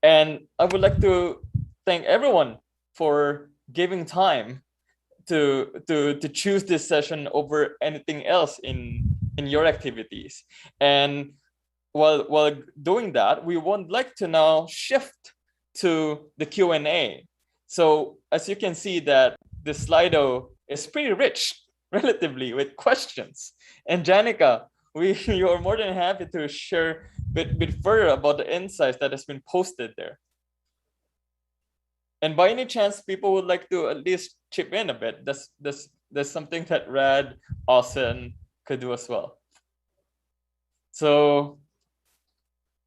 And I would like to thank everyone for giving time to choose this session over anything else in your activities. And while doing that, we would like to now shift to the Q&A. So as you can see that the Slido is pretty rich relatively with questions. And Janica, you are more than happy to share a bit further about the insights that has been posted there. And by any chance, people would like to at least chip in a bit. That's something that Rad, Austin could do as well. So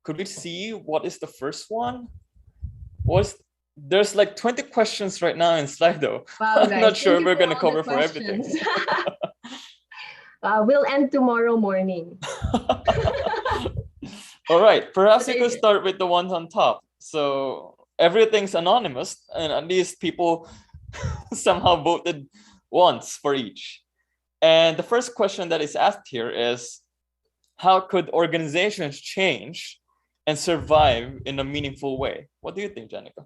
could we see what is the first one? There's like 20 questions right now in Slido. Wow, I'm not sure we're going to cover for everything. We'll end tomorrow morning. All right, perhaps you could start with the ones on top. So everything's anonymous, and at least people somehow voted once for each. And the first question that is asked here is, how could organizations change and survive in a meaningful way? What do you think, Janica?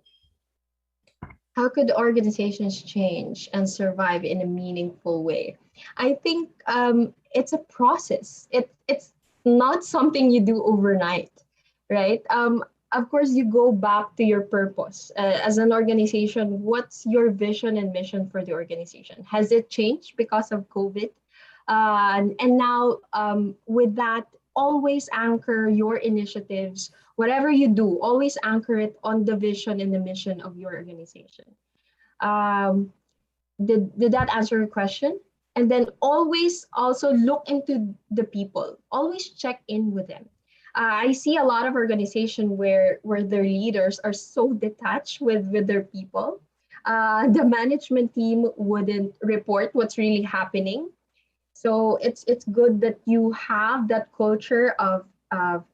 How could organizations change and survive in a meaningful way? I think it's a process. It's not something you do overnight, right? Of course, you go back to your purpose. As an organization, what's your vision and mission for the organization? Has it changed because of COVID? And now with that, always anchor your initiatives, whatever you do, always anchor it on the vision and the mission of your organization. Did that answer your question? And then always also look into the people, always check in with them. I see a lot of organizations where their leaders are so detached with their people. The management team wouldn't report what's really happening. So it's good that you have that culture of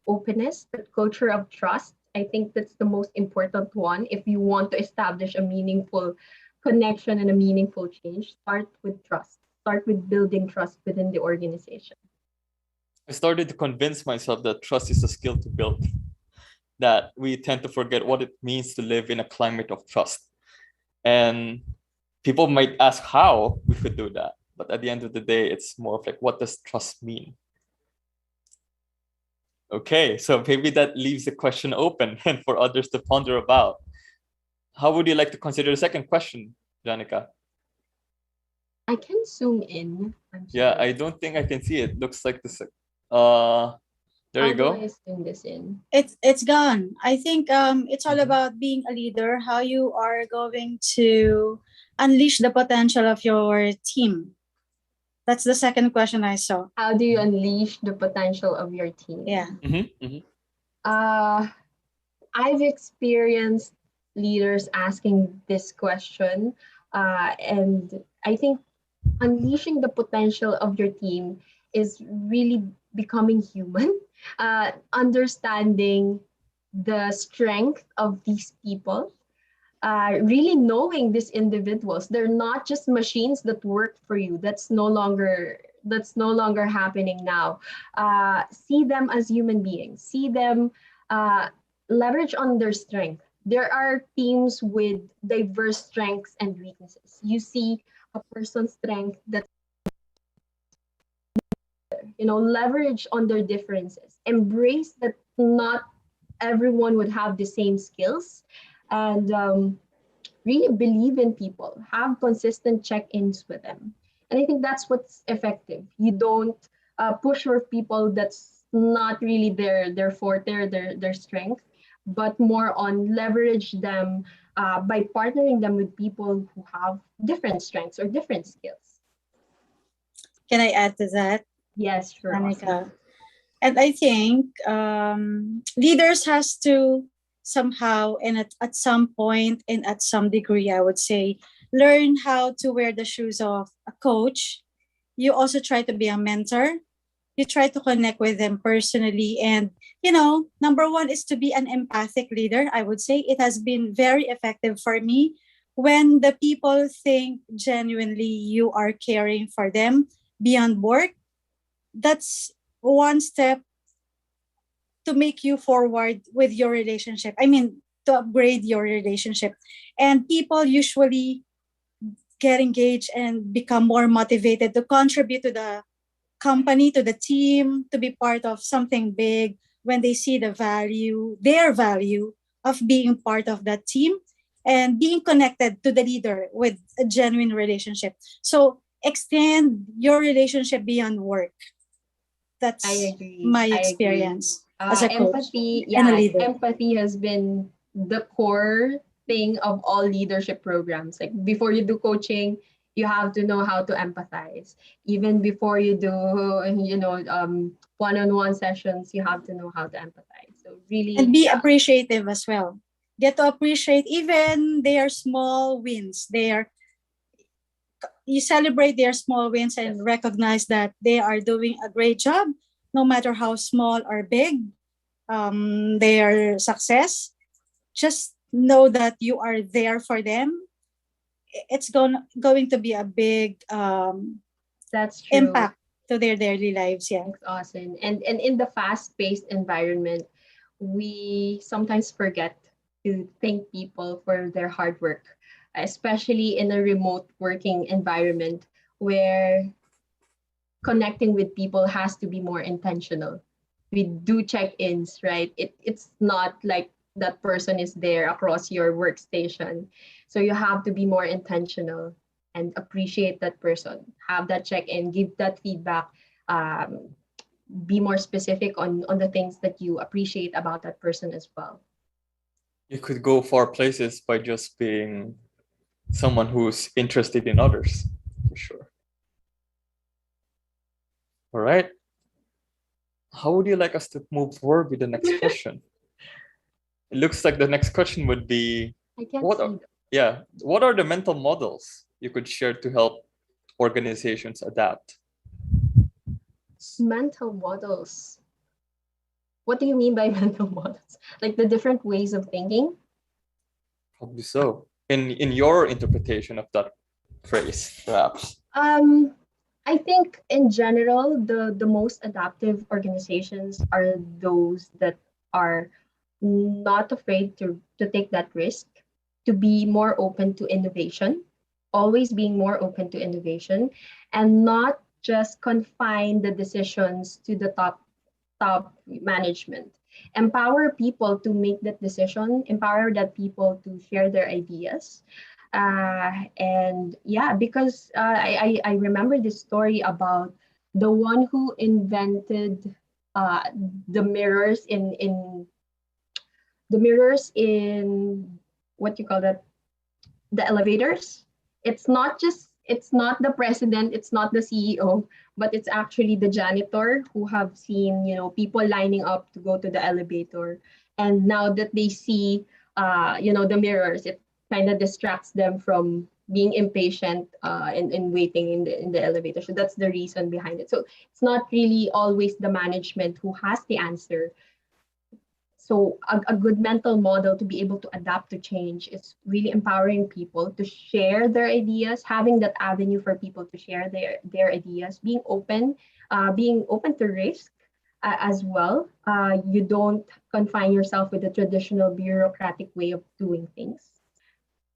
openness, that culture of trust. I think that's the most important one. If you want to establish a meaningful connection and a meaningful change, start with trust. Start with building trust within the organization. I started to convince myself that trust is a skill to build, that we tend to forget what it means to live in a climate of trust. And people might ask how we could do that. But at the end of the day, it's more of like, what does trust mean? Okay, so maybe that leaves the question open and for others to ponder about. How would you like to consider the second question, Janica? I can zoom in. I'm Yeah, sorry. I don't think I can see it. Looks like this. There How you do go. I zoom this in? It's gone. I think it's all Mhm. about being a leader, how you are going to unleash the potential of your team. That's the second question I saw. How do you unleash the potential of your team? Yeah. Uh, I've experienced leaders asking this question, and I think unleashing the potential of your team is really becoming human, understanding the strength of these people, really knowing these individuals. They're not just machines that work for you. That's no longer happening now. See them as human beings. See them, uh, leverage on their strength. There are teams with diverse strengths and weaknesses. You see a person's strength that, leverage on their differences. Embrace that not everyone would have the same skills, and really believe in people, have consistent check-ins with them. And I think that's what's effective. You don't push for people that's not really their forte or their strength, but more on leverage them by partnering them with people who have different strengths or different skills. Can I add to that, Yes, sure. Awesome. Danica? And I think leaders has to somehow and at some point and at some degree, I would say, learn how to wear the shoes of a coach. You also try to be a mentor. You try to connect with them personally. And, number one is to be an empathic leader. I would say it has been very effective for me when the people think genuinely you are caring for them beyond work. That's one step to make you forward with your relationship. I mean, to upgrade your relationship. And people usually get engaged and become more motivated to contribute to the company, to the team, to be part of something big when they see their value of being part of that team and being connected to the leader with a genuine relationship. So extend your relationship beyond work. That's I agree. my I agree. experience as a coach Empathy, and a yeah, leader. empathy has been the core thing of all leadership programs. Like before you do coaching, you have to know how to empathize. Even before you do, one-on-one sessions, you have to know how to empathize. So really, And be yeah, appreciative as well. Get to appreciate even their small wins. You celebrate their small wins and yes. recognize that they are doing a great job, no matter how small or big their success. Just know that you are there for them. It's going to be a big That's true. impact to their daily lives. Yeah. Thanks, Austin. And in the fast-paced environment, we sometimes forget to thank people for their hard work, especially in a remote working environment where connecting with people has to be more intentional. We do check-ins, right? It's not like that person is there across your workstation. So you have to be more intentional and appreciate that person. Have that check-in, give that feedback, um, be more specific on the things that you appreciate about that person as well. You could go far places by just being someone who's interested in others, for sure. All right. How would you like us to move forward with the next question? It looks like the next question would be, I can't what see are, yeah, what are the mental models you could share to help organizations adapt? mental models. What do you mean by mental models? Like the different ways of thinking? Probably so. In your interpretation of that phrase, perhaps. I think in general, the most adaptive organizations are those that are not afraid to take that risk, to be more open to innovation, always being more open to innovation, and not just confine the decisions to the top management. empower people to make that decision, empower that people to share their ideas. And yeah, because I remember this story about the one who invented uh, the mirrors in what you call that, the elevators. It's not the president, it's not the CEO, but it's actually the janitor who have seen, people lining up to go to the elevator. And now that they see the mirrors, it kind of distracts them from being impatient and waiting in the elevator. So that's the reason behind it. So it's not really always the management who has the answer. So a good mental model to be able to adapt to change is really empowering people to share their ideas, having that avenue for people to share their ideas, being open to risk as well. You don't confine yourself with the traditional bureaucratic way of doing things.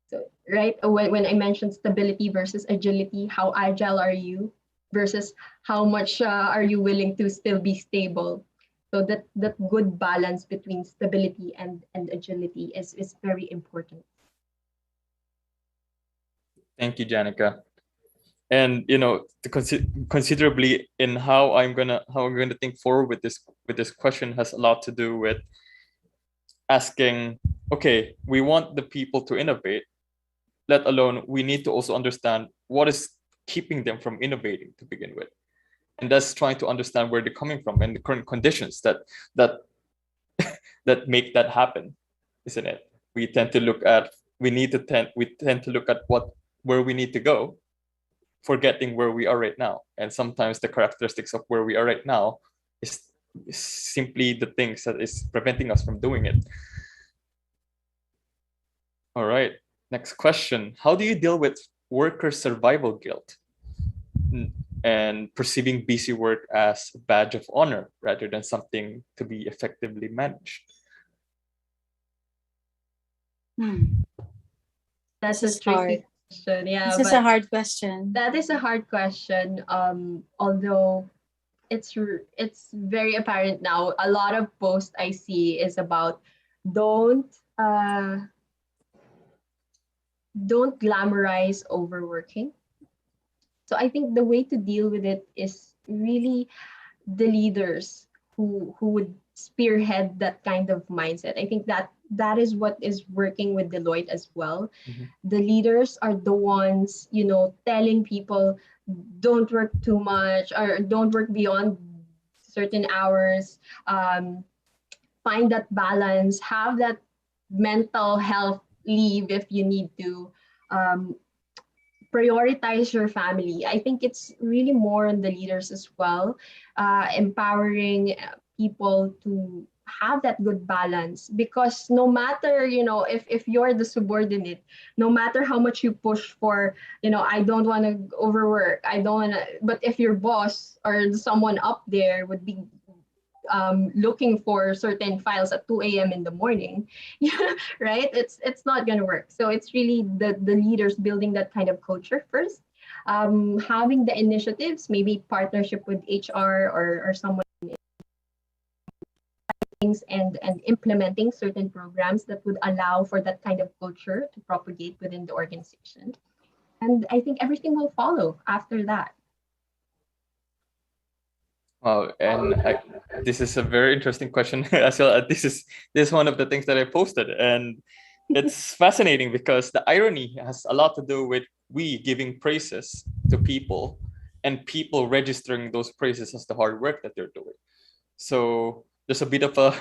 So, right, when I mentioned stability versus agility, how agile are you versus how much are you willing to still be stable? So that good balance between stability and agility is very important. Thank you, Janica. And considerably in how I'm gonna think forward with this question has a lot to do with asking, okay, we want the people to innovate, let alone we need to also understand what is keeping them from innovating to begin with. And that's trying to understand where they're coming from and the current conditions that that make that happen, isn't it? We tend to look at where we need to go, forgetting where we are right now. And sometimes the characteristics of where we are right now is simply the things that is preventing us from doing it. All right, next question. How do you deal with worker survival guilt and perceiving busy work as a badge of honor rather than something to be effectively managed? That's a tricky question. Yeah, this is a hard question. That is a hard question. Although it's very apparent now. A lot of posts I see is about don't glamorize overworking. So I think the way to deal with it is really the leaders who would spearhead that kind of mindset. I think that is what is working with Deloitte as well. Mm-hmm. The leaders are the ones, telling people don't work too much or don't work beyond certain hours. Find that balance, have that mental health leave if you need to. Prioritize your family. I think it's really more on the leaders as well, empowering people to have that good balance, because no matter, if you're the subordinate, no matter how much you push for, I don't want to overwork, I don't want to, but if your boss or someone up there would be looking for certain files at 2 a.m. in the morning, right? It's not going to work. So it's really the leaders building that kind of culture first, having the initiatives, maybe partnership with HR or someone, and implementing certain programs that would allow for that kind of culture to propagate within the organization. And I think everything will follow after that. This is a very interesting question as well. This is one of the things that I posted, and it's fascinating because the irony has a lot to do with we giving praises to people and people registering those praises as the hard work that they're doing. So there's a bit of a,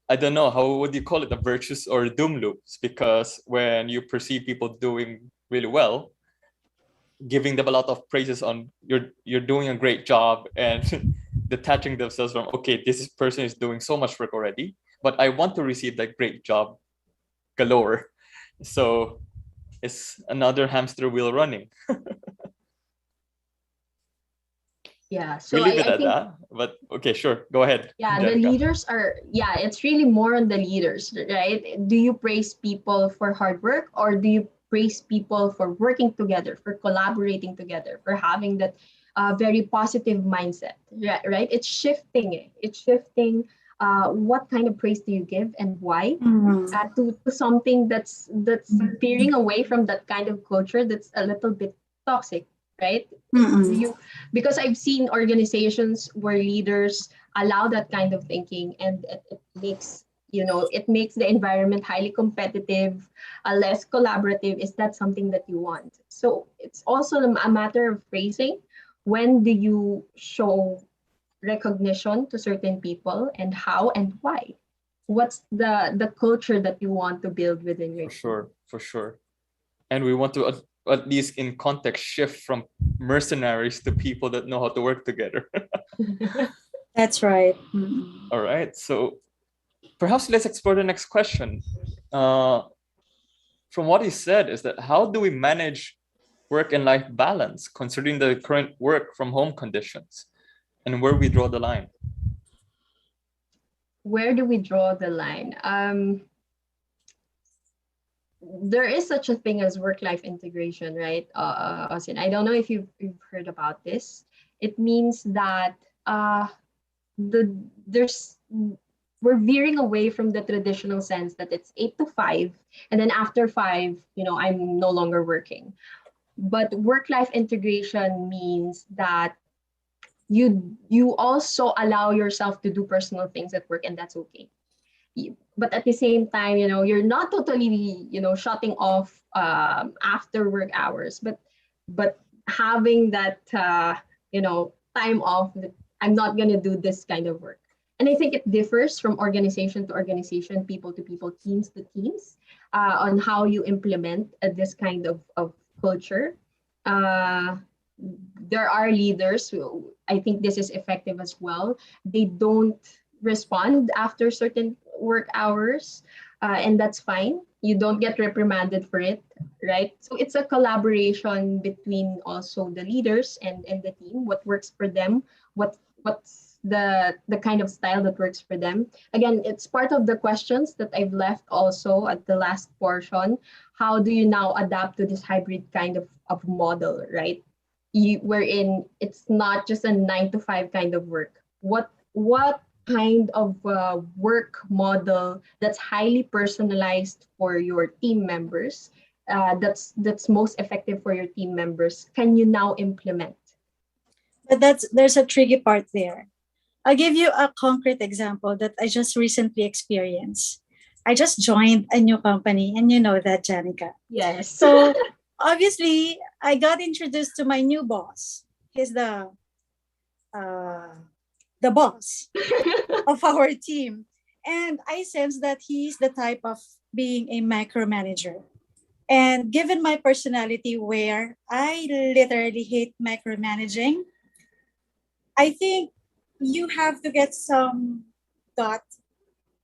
I don't know, how would you call it, a virtuous or doom loops, because when you perceive people doing really well, giving them a lot of praises on you're doing a great job, and detaching themselves from, okay, this person is doing so much work already, but I want to receive that great job galore. So it's another hamster wheel running. Yeah, so Really I think that, but okay, sure, go ahead. yeah, Janica. the leaders are, yeah, it's really more on the leaders, right? Do you praise people for hard work, or do you praise people for working together, for collaborating together, for having that very positive mindset, right? It's shifting. It's shifting what kind of praise do you give and why, Mm. to something that's veering away from that kind of culture that's a little bit toxic, right? Mm-mm. You Because I've seen organizations where leaders allow that kind of thinking, and it makes, it makes the environment highly competitive, less collaborative. Is that something that you want? So it's also a matter of phrasing. When do you show recognition to certain people, and how and why? What's the culture that you want to build within your For team? sure, for sure. And we want to at least in context shift from mercenaries to people that know how to work together. That's right. Mm-mm. All right. So perhaps let's explore the next question. From what he said is that how do we manage work and life balance considering the current work from home conditions and where we draw the line? Where do we draw the line? There is such a thing as work-life integration, right? Austin, I don't know if you've heard about this. It means that the there's we're veering away from the traditional sense that it's 8 to 5, and then after 5, I'm no longer working. But work-life integration means that you also allow yourself to do personal things at work, and that's okay. But at the same time, you're not totally, shutting off after work hours, but having that, time off, that I'm not going to do this kind of work. And I think it differs from organization to organization, people to people, teams to teams, on how you implement this kind of culture. Uh, there are leaders who, I think this is effective as well. They don't respond after certain work hours, and that's fine. You don't get reprimanded for it, right? So it's a collaboration between also the leaders and the team. What works for them? What's the kind of style that works for them? Again, it's part of the questions that I've left also at the last portion. How do you now adapt to this hybrid kind of model, right? Wherein it's not just a 9 to 5 kind of work. What kind of work model that's highly personalized for your team members, that's most effective for your team members, can you now implement? But there's a tricky part there. I'll give you a concrete example that I just recently experienced. I just joined a new company, and you know that, Janica. Yes. So obviously, I got introduced to my new boss. He's uh, the boss of our team, and I sense that he's the type of being a micromanager. And given my personality, where I literally hate micromanaging, I think you have to get some gut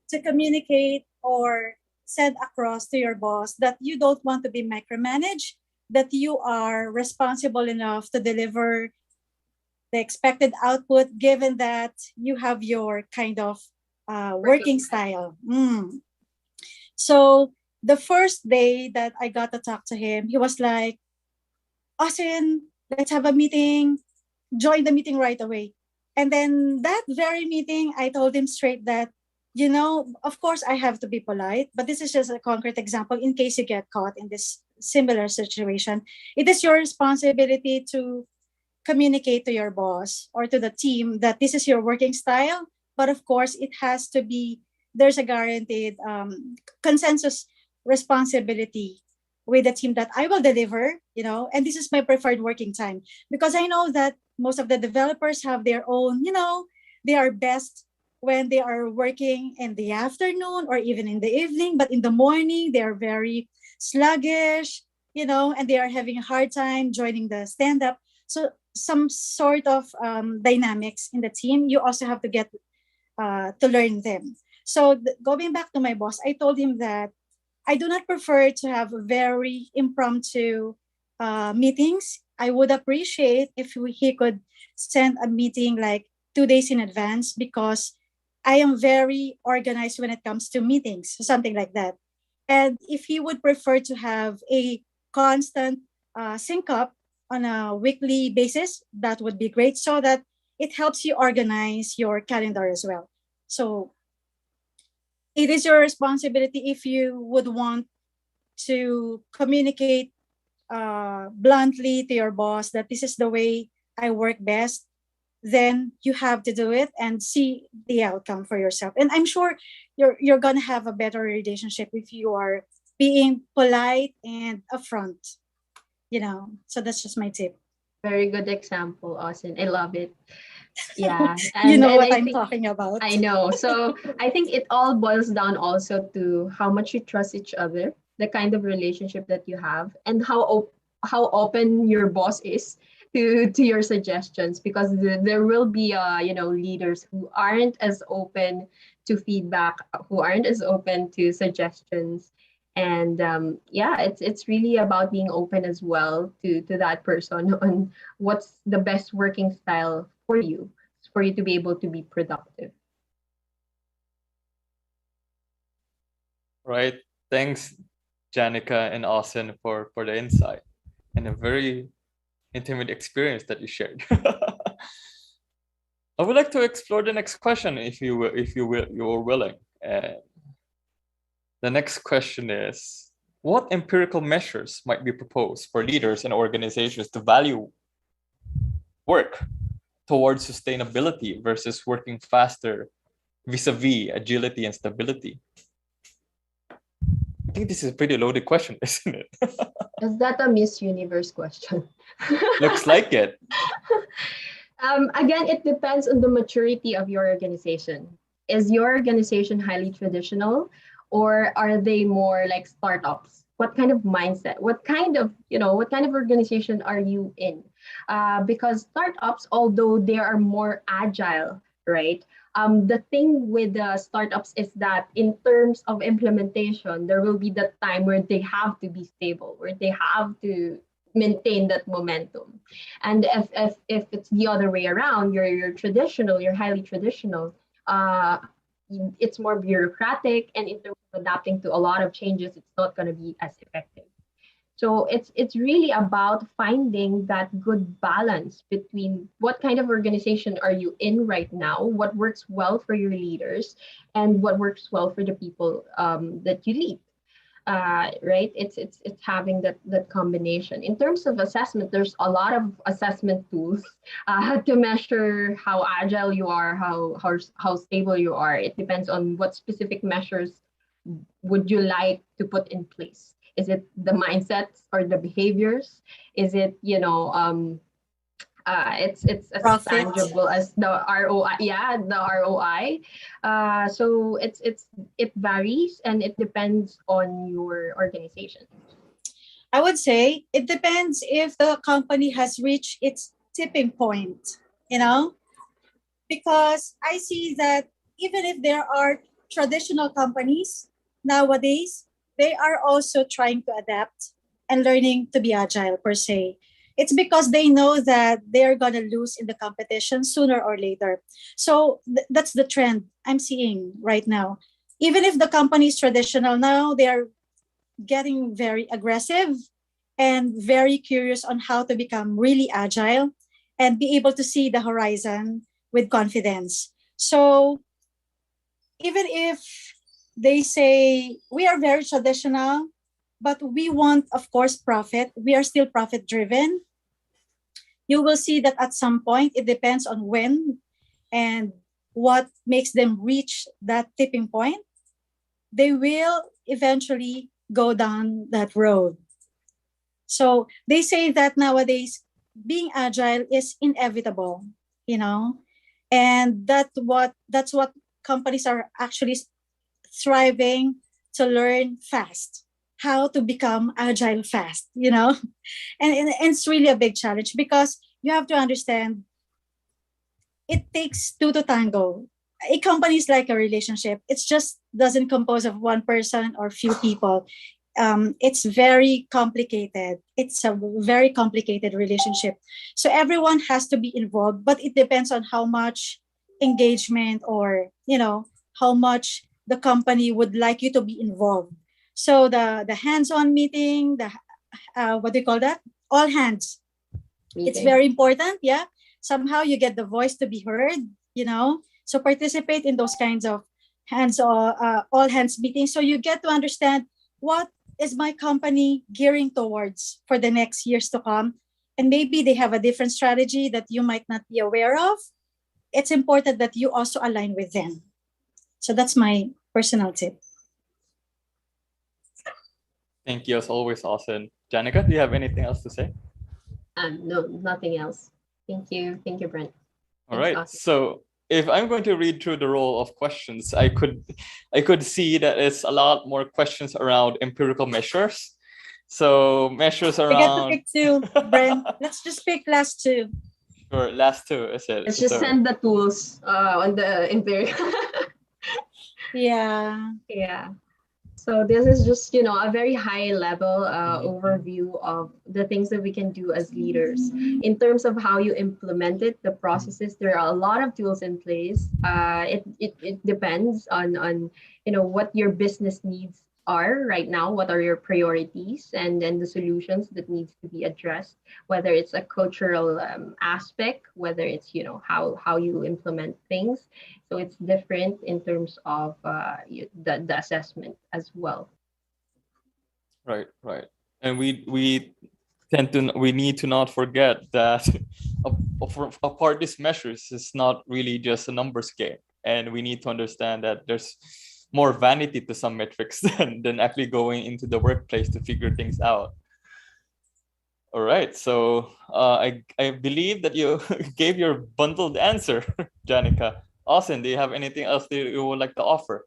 to communicate or send across to your boss that you don't want to be micromanaged, that you are responsible enough to deliver the expected output, given that you have your kind of working style. So the first day that I got to talk to him, he was like, Austin, let's have a meeting. Join the meeting right away. And then that very meeting, I told him straight that, of course I have to be polite, but this is just a concrete example in case you get caught in this similar situation. It is your responsibility to communicate to your boss or to the team that this is your working style. But of course, it has to be, there's a guaranteed consensus responsibility with the team that I will deliver, and this is my preferred working time. Because I know that most of the developers have their own, they are best when they are working in the afternoon or even in the evening, but in the morning, they are very sluggish, and they are having a hard time joining the stand up. So some sort of dynamics in the team, you also have to get to learn them. So going back to my boss, I told him that I do not prefer to have very impromptu meetings. I would appreciate if he could send a meeting like 2 days in advance, because I am very organized when it comes to meetings, something like that. And if he would prefer to have a constant sync up on a weekly basis, that would be great, so that it helps you organize your calendar as well. So it is your responsibility. If you would want to communicate bluntly to your boss that this is the way I work best, then you have to do it and see the outcome for yourself. And I'm sure you're gonna have a better relationship if you are being polite and upfront. So that's just my tip. Very good example, Austin. I love it. Yeah. You know And what I I'm think talking about. I know. So I think it all boils down also to how much you trust each other, the kind of relationship that you have, and how open your boss is to your suggestions. Because there will be leaders who aren't as open to feedback, who aren't as open to suggestions. And yeah, it's really about being open as well to that person on what's the best working style for you to be able to be productive. Right. Thanks, Janica and Austin, for the insight and a very intimate experience that you shared. I would like to explore the next question, if you're willing. And the next question is, what empirical measures might be proposed for leaders and organizations to value work towards sustainability versus working faster vis-a-vis agility and stability? I think this is a pretty loaded question, isn't it? Is that a Miss Universe question? Looks like it. Again, it depends on the maturity of your organization. Is your organization highly traditional, or are they more like startups? What kind of mindset? What kind of organization are you in? Because startups, although they are more agile, right? The thing with the startups is that in terms of implementation, there will be the time where they have to be stable, where they have to maintain that momentum. And if it's the other way around, you're traditional, you're highly traditional, uh, it's more bureaucratic, and in terms of adapting to a lot of changes, it's not going to be as effective. So it's really about finding that good balance between what kind of organization are you in right now, what works well for your leaders, and what works well for the people that you lead. Right? It's having that combination. In terms of assessment, there's a lot of assessment tools to measure how agile you are, how stable you are. It depends on what specific measures would you like to put in place. Is it the mindsets or the behaviors? Is it it's as Profit. tangible as the ROI. Yeah, the ROI. So it varies and it depends on your organization. I would say it depends if the company has reached its tipping point, you know, because I see that even if there are traditional companies nowadays, they are also trying to adapt and learning to be agile per se. It's because they know that they're going to lose in the competition sooner or later. So that's the trend I'm seeing right now. Even if the company is traditional now, they're getting very aggressive and very curious on how to become really agile and be able to see the horizon with confidence. So even if they say we are very traditional, but we want, of course, profit, we are still profit driven. You will see that at some point, it depends on when and what makes them reach that tipping point. They will eventually go down that road. So they say that nowadays being agile is inevitable, you know, and that's what companies are actually striving to learn fast, how to become agile fast, you know, and it's really a big challenge because you have to understand it takes two to tango. A company is like a relationship. It's just doesn't compose of one person or few people. It's very complicated. It's a very complicated relationship. So everyone has to be involved, but it depends on how much engagement or, you know, how much the company would like you to be involved. So the hands-on meeting, the what do you call that? All hands. It's Meeting. very important. Yeah. Somehow you get the voice to be heard, you know. So participate in those kinds of all hands meeting. So you get to understand what is my company gearing towards for the next years to come. And maybe they have a different strategy that you might not be aware of. It's important that you also align with them. So that's my personal tip. Thank you as always, Austin. Janica, do you have anything else to say? No, nothing else. Thank you, Brent. All Thanks, right. Austin. So if I'm going to read through the roll of questions, I could see that it's a lot more questions around empirical measures. So measures We get to around. pick two, Brent. Let's just pick last two. Sure, last two is it? Let's just So, send the tools on the Imperial. Yeah. Yeah. So this is just, a very high level overview of the things that we can do as leaders. In terms of how you implement it, the processes, there are a lot of tools in place. It depends on what your business needs are right now, what are your priorities, and then the solutions that needs to be addressed, whether it's a cultural aspect, whether it's, how you implement things. So it's different in terms of the assessment as well. right. And we need to not forget that a part of these measures is not really just a numbers game. And we need to understand that there's more vanity to some metrics than actually going into the workplace to figure things out. All right, so I believe that you gave your bundled answer, Janica. Austin, do you have anything else that you would like to offer?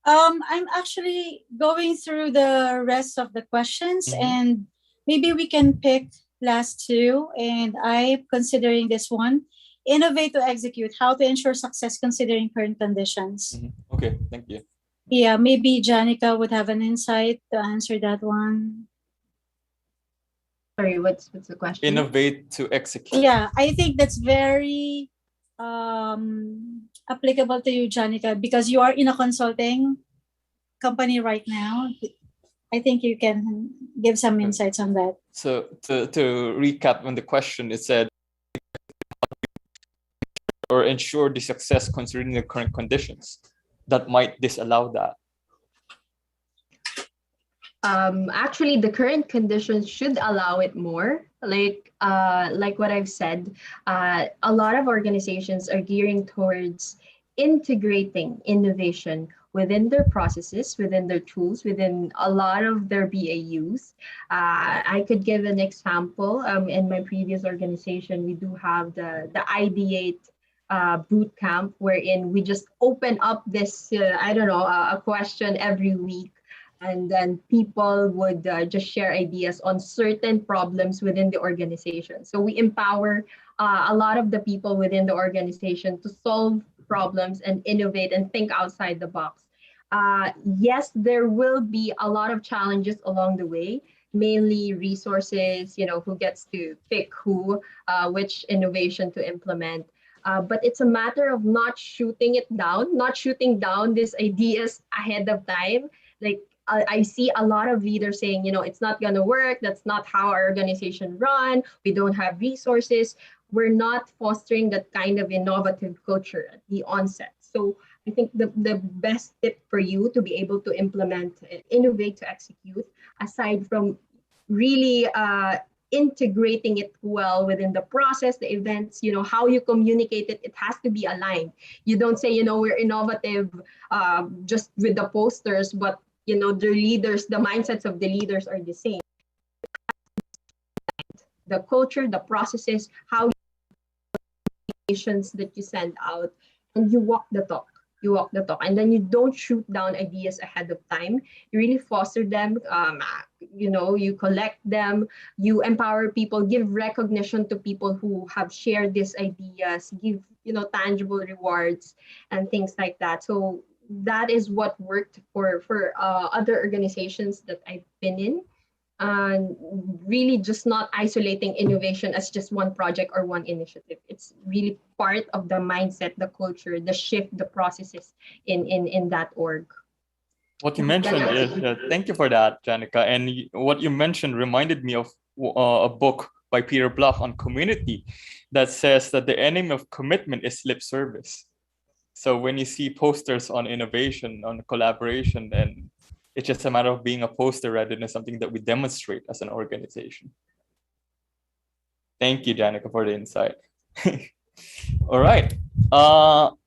I'm actually going through the rest of the questions, and maybe we can pick last two. And I'm considering this one: innovate to execute. How to ensure success considering current conditions. Okay, thank you. Yeah, maybe Janica would have an insight to answer that one. Sorry, what's the question? Innovate to execute. Yeah, I think that's very applicable to you, Janica, because you are in a consulting company right now. I think you can give some insights on that. So to recap on the question, it said, or ensure the success considering the current conditions that might disallow that. Actually, the current conditions should allow it more. Like what I've said, a lot of organizations are gearing towards integrating innovation within their processes, within their tools, within a lot of their BAUs. I could give an example. In my previous organization, we do have the Ideate boot camp, wherein we just open up this, a question every week. And then people would just share ideas on certain problems within the organization. So we empower a lot of the people within the organization to solve problems and innovate and think outside the box. Yes, there will be a lot of challenges along the way, mainly resources, who gets to pick which innovation to implement. But it's a matter of not shooting down these ideas ahead of time. Like, I see a lot of leaders saying, it's not going to work. That's not how our organization run. We don't have resources. We're not fostering that kind of innovative culture at the onset. So I think the best tip for you to be able to implement, innovate to execute, aside from really integrating it well within the process, the events, how you communicate it, it has to be aligned. You don't say, we're innovative just with the posters, but the leaders, the mindsets of the leaders are the same. The culture, the processes, how that you send out, and you walk the talk. And then you don't shoot down ideas ahead of time. You really foster them. You collect them. You empower people. Give recognition to people who have shared these ideas. Give tangible rewards and things like that. So that is what worked for other organizations that I've been in. And really just not isolating innovation as just one project or one initiative. It's really part of the mindset, the culture, the shift, the processes in that org. What you mentioned is, thank you for that, Janica. And what you mentioned reminded me of a book by Peter Block on community that says that the enemy of commitment is lip service. So when you see posters on innovation, on collaboration, then it's just a matter of being a poster rather than something that we demonstrate as an organization. Thank you, Janica, for the insight. All right.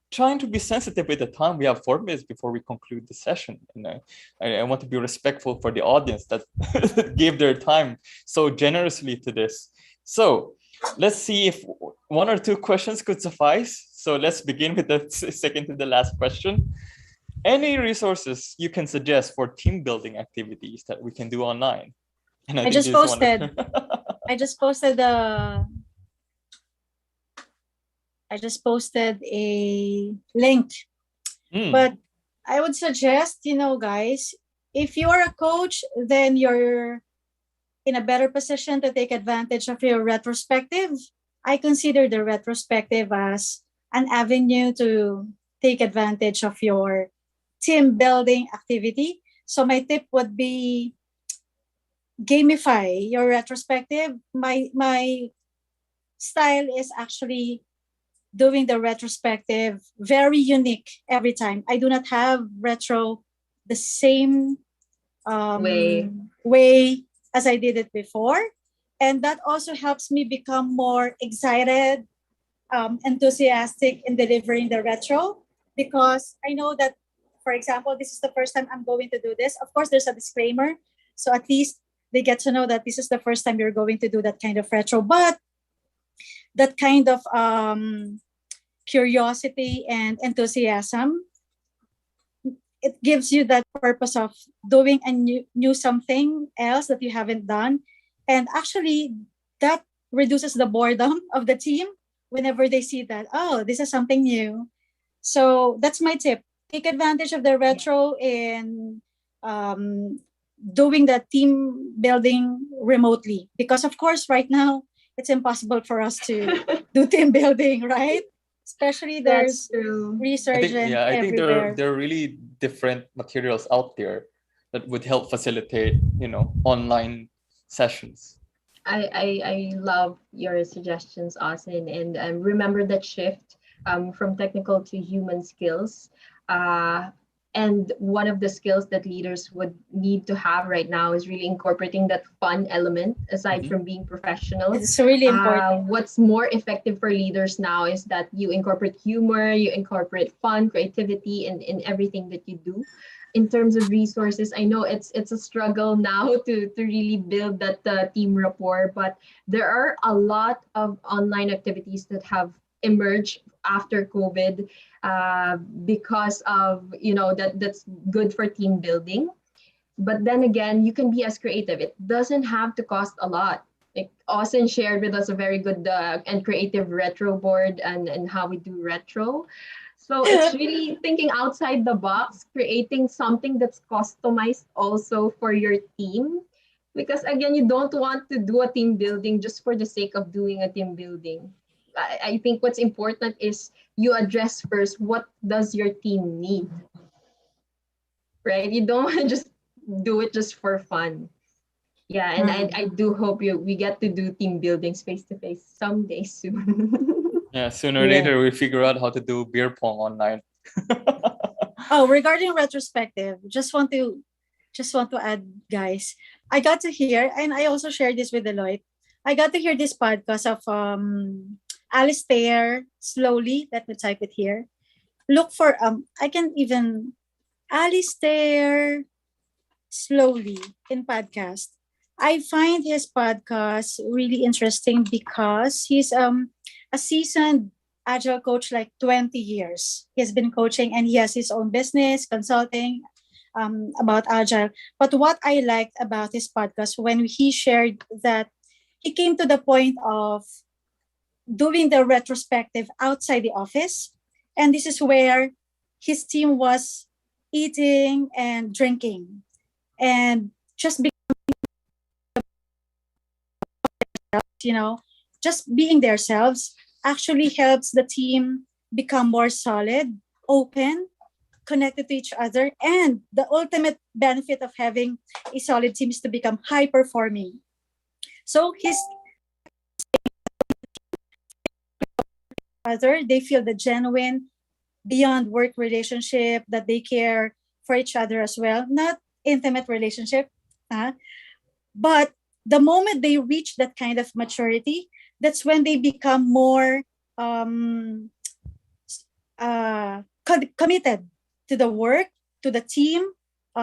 Trying to be sensitive with the time. We have 4 minutes before we conclude the session. And I want to be respectful for the audience that gave their time so generously to this. So let's see if 1 or 2 questions could suffice. So let's begin with the second to the last question. Any resources you can suggest for team building activities that we can do online? And I just posted a link. But I would suggest, guys, if you are a coach, then you're in a better position to take advantage of your retrospective. I consider the retrospective as an avenue to take advantage of your team building activity. So my tip would be gamify your retrospective. My style is actually doing the retrospective very unique every time. I do not have retro the same way as I did it before. And that also helps me become more excited, enthusiastic in delivering the retro, because I know that, for example, this is the first time I'm going to do this. Of course, there's a disclaimer. So at least they get to know that this is the first time you're going to do that kind of retro. But that kind of curiosity and enthusiasm, it gives you that purpose of doing a new something else that you haven't done. And actually, that reduces the boredom of the team whenever they see that, oh, this is something new. So that's my tip. Take advantage of the retro in doing the team building remotely. Because, of course, right now, it's impossible for us to do team building, right? Especially there's resurgent I think everywhere. there are really different materials out there that would help facilitate, online sessions. I love your suggestions, Austin, and remember that shift from technical to human skills. And one of the skills that leaders would need to have right now is really incorporating that fun element aside from being professional. It's really important. What's more effective for leaders now is that you incorporate humor, you incorporate fun, creativity in everything that you do. In terms of resources, I know it's a struggle now to really build that team rapport, but there are a lot of online activities that have emerged after COVID because of, that's good for team building. But then again, you can be as creative. It doesn't have to cost a lot. Like Austin shared with us a very good and creative retro board and how we do retro. So it's really thinking outside the box, creating something that's customized also for your team. Because again, you don't want to do a team building just for the sake of doing a team building. I think what's important is you address first, what does your team need? Right? You don't want to just do it just for fun. Yeah, and I do hope we get to do team buildings face to face someday soon. Yeah, sooner or later we figure out how to do beer pong online. Regarding retrospective, just want to add, guys. I got to hear, and I also shared this with Deloitte. I got to hear this podcast of Alistair Slowly. Let me type it here. Look for Alistair Slowly in podcast. I find his podcast really interesting because he's a seasoned Agile coach, like 20 years. He has been coaching and he has his own business, consulting about Agile. But what I liked about his podcast, when he shared that he came to the point of doing the retrospective outside the office. And this is where his team was eating and drinking. And just just being themselves actually helps the team become more solid, open, connected to each other. And the ultimate benefit of having a solid team is to become high performing. So they feel the genuine beyond work relationship, that they care for each other as well. Not intimate relationship, but the moment they reach that kind of maturity, that's when they become more committed to the work, to the team,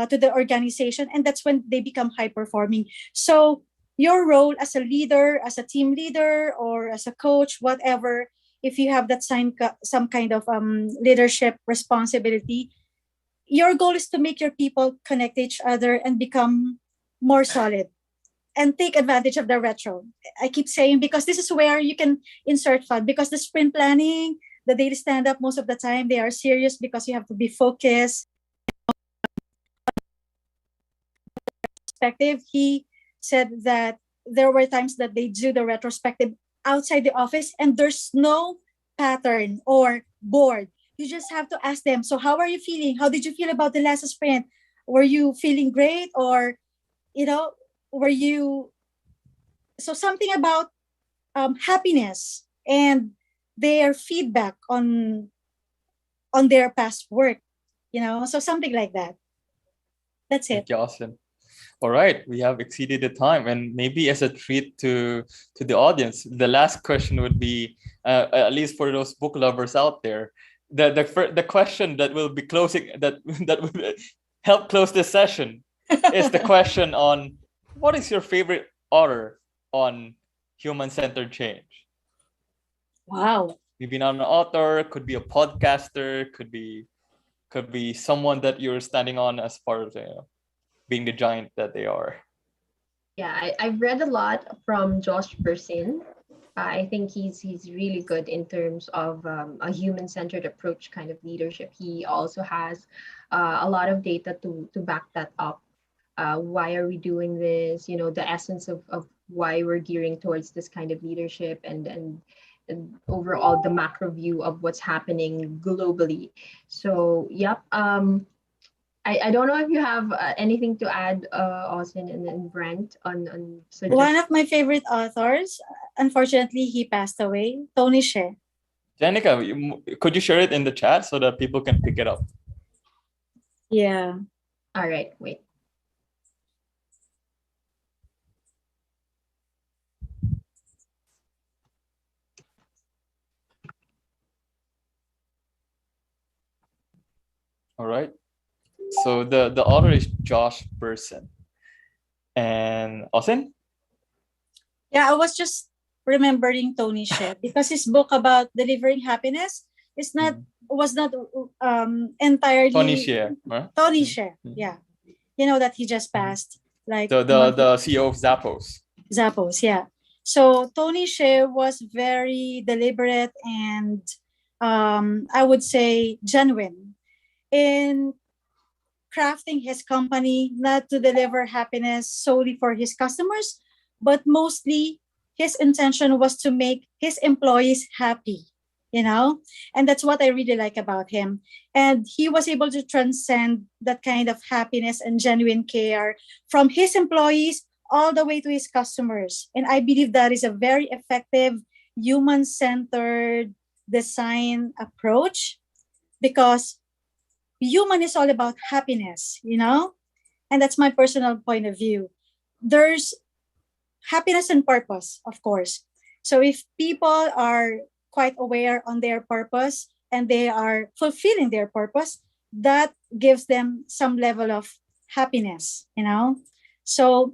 to the organization, and that's when they become high performing. So your role as a leader, as a team leader, or as a coach, whatever, if you have that some kind of leadership responsibility, your goal is to make your people connect each other and become more solid and take advantage of the retro. I keep saying, because this is where you can insert fun, because the sprint planning, the daily stand-up, most of the time they are serious because you have to be focused. Perspective, he said that there were times that they do the retrospective outside the office and there's no pattern or board. You just have to ask them, so how are you feeling? How did you feel about the last sprint? Were you feeling great? Or, were you... So something about happiness and their feedback on their past work, so something like that. That's it. Thank you, Austin. All right, we have exceeded the time, and maybe as a treat to the audience, the last question would be, at least for those book lovers out there, the question that will be closing, that will help close this session, is the question on what is your favorite author on human-centered change? Wow. Maybe not an author, could be a podcaster, could be someone that you're standing on as part of being the giant that they are. Yeah, I've read a lot from Josh Bersin. I think he's really good in terms of a human-centered approach kind of leadership. He also has a lot of data to back that up. Why are we doing this? The essence of why we're gearing towards this kind of leadership, and overall the macro view of what's happening globally. So, yep. I don't know if you have anything to add, Austin and Brent, on suggestions. One of my favorite authors, unfortunately, he passed away, Tony Hsieh. Janica, could you share it in the chat so that people can pick it up? Yeah. All right, wait. All right. So the author is Josh Bersin. And Austin? Yeah, I was just remembering Tony Hsieh because his book about delivering happiness was not entirely Tony Hsieh, right? Tony Hsieh. Yeah. You know that he just passed, like the CEO of Zappos. Zappos, yeah. So Tony Hsieh was very deliberate and I would say genuine in crafting his company, not to deliver happiness solely for his customers, but mostly his intention was to make his employees happy, and that's what I really like about him. And he was able to transcend that kind of happiness and genuine care from his employees all the way to his customers. And I believe that is a very effective human-centered design approach, because human is all about happiness, and that's my personal point of view. There's happiness and purpose, of course. So if people are quite aware on their purpose and they are fulfilling their purpose, that gives them some level of happiness, So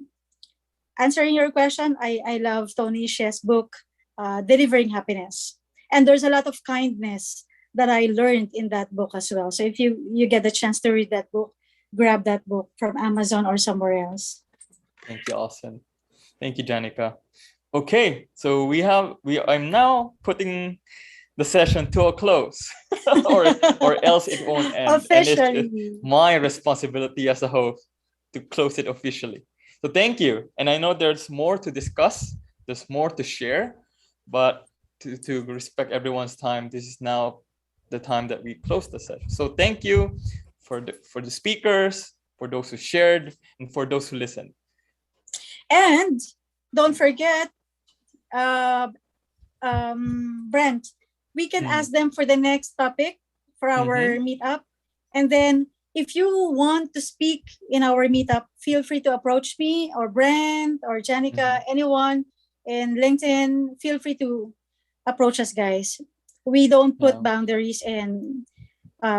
answering your question, I love Tony Hsieh's book, Delivering Happiness. And there's a lot of kindness that I learned in that book as well. So if you get the chance to read that book, grab that book from Amazon or somewhere else. Thank you, Austin. Thank you, Janica. Okay, so I'm now putting the session to a close, or else it won't end. Officially. And it's my responsibility as a host to close it officially. So thank you. And I know there's more to discuss, there's more to share, but to respect everyone's time, this is now the time that we close the session. So thank you for the speakers, for those who shared, and for those who listened. And don't forget, Brent, we can ask them for the next topic for our meetup. And then if you want to speak in our meetup, feel free to approach me or Brent or Janica, anyone in LinkedIn. Feel free to approach us, guys. We don't put boundaries in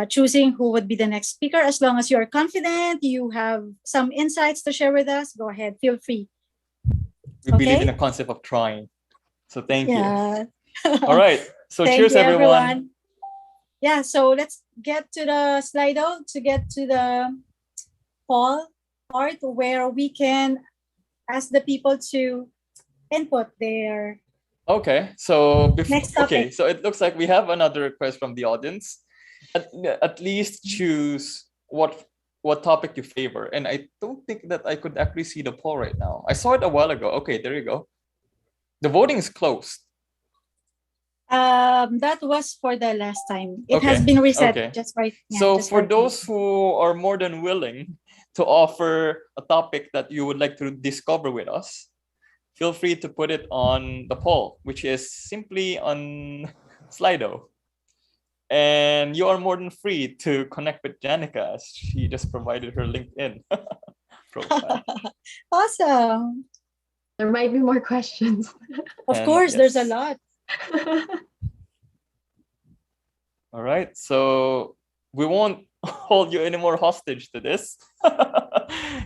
choosing who would be the next speaker. As long as you're confident, you have some insights to share with us, go ahead, feel free. We believe in the concept of trying. So thank you. All right. So Thank cheers, you, everyone. Yeah, so let's get to the Slido to get to the poll part where we can ask the people to input their so next topic. So it looks like we have another request from the audience. At least choose what topic you favor. And I don't think that I could actually see the poll right now. I saw it a while ago. Okay, there you go. The voting is closed. That was for the last time. It has been reset just right. Yeah, so just for right those now. who are more than willing to offer a topic that you would like to discover with us, feel free to put it on the poll, which is simply on Slido. And you are more than free to connect with Janica, as she just provided her LinkedIn profile. Awesome. There might be more questions. Of course, there's a lot. All right, so we won't hold you any more hostage to this.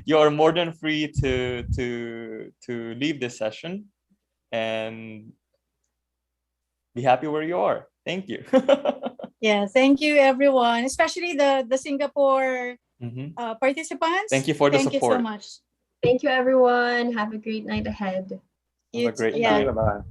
You are more than free to leave this session and be happy where you are. Thank you. Yeah, thank you, everyone, especially the Singapore participants. Thank you for the support. Thank you so much. Thank you, everyone. Have a great night ahead. Have a great night. Bye-bye.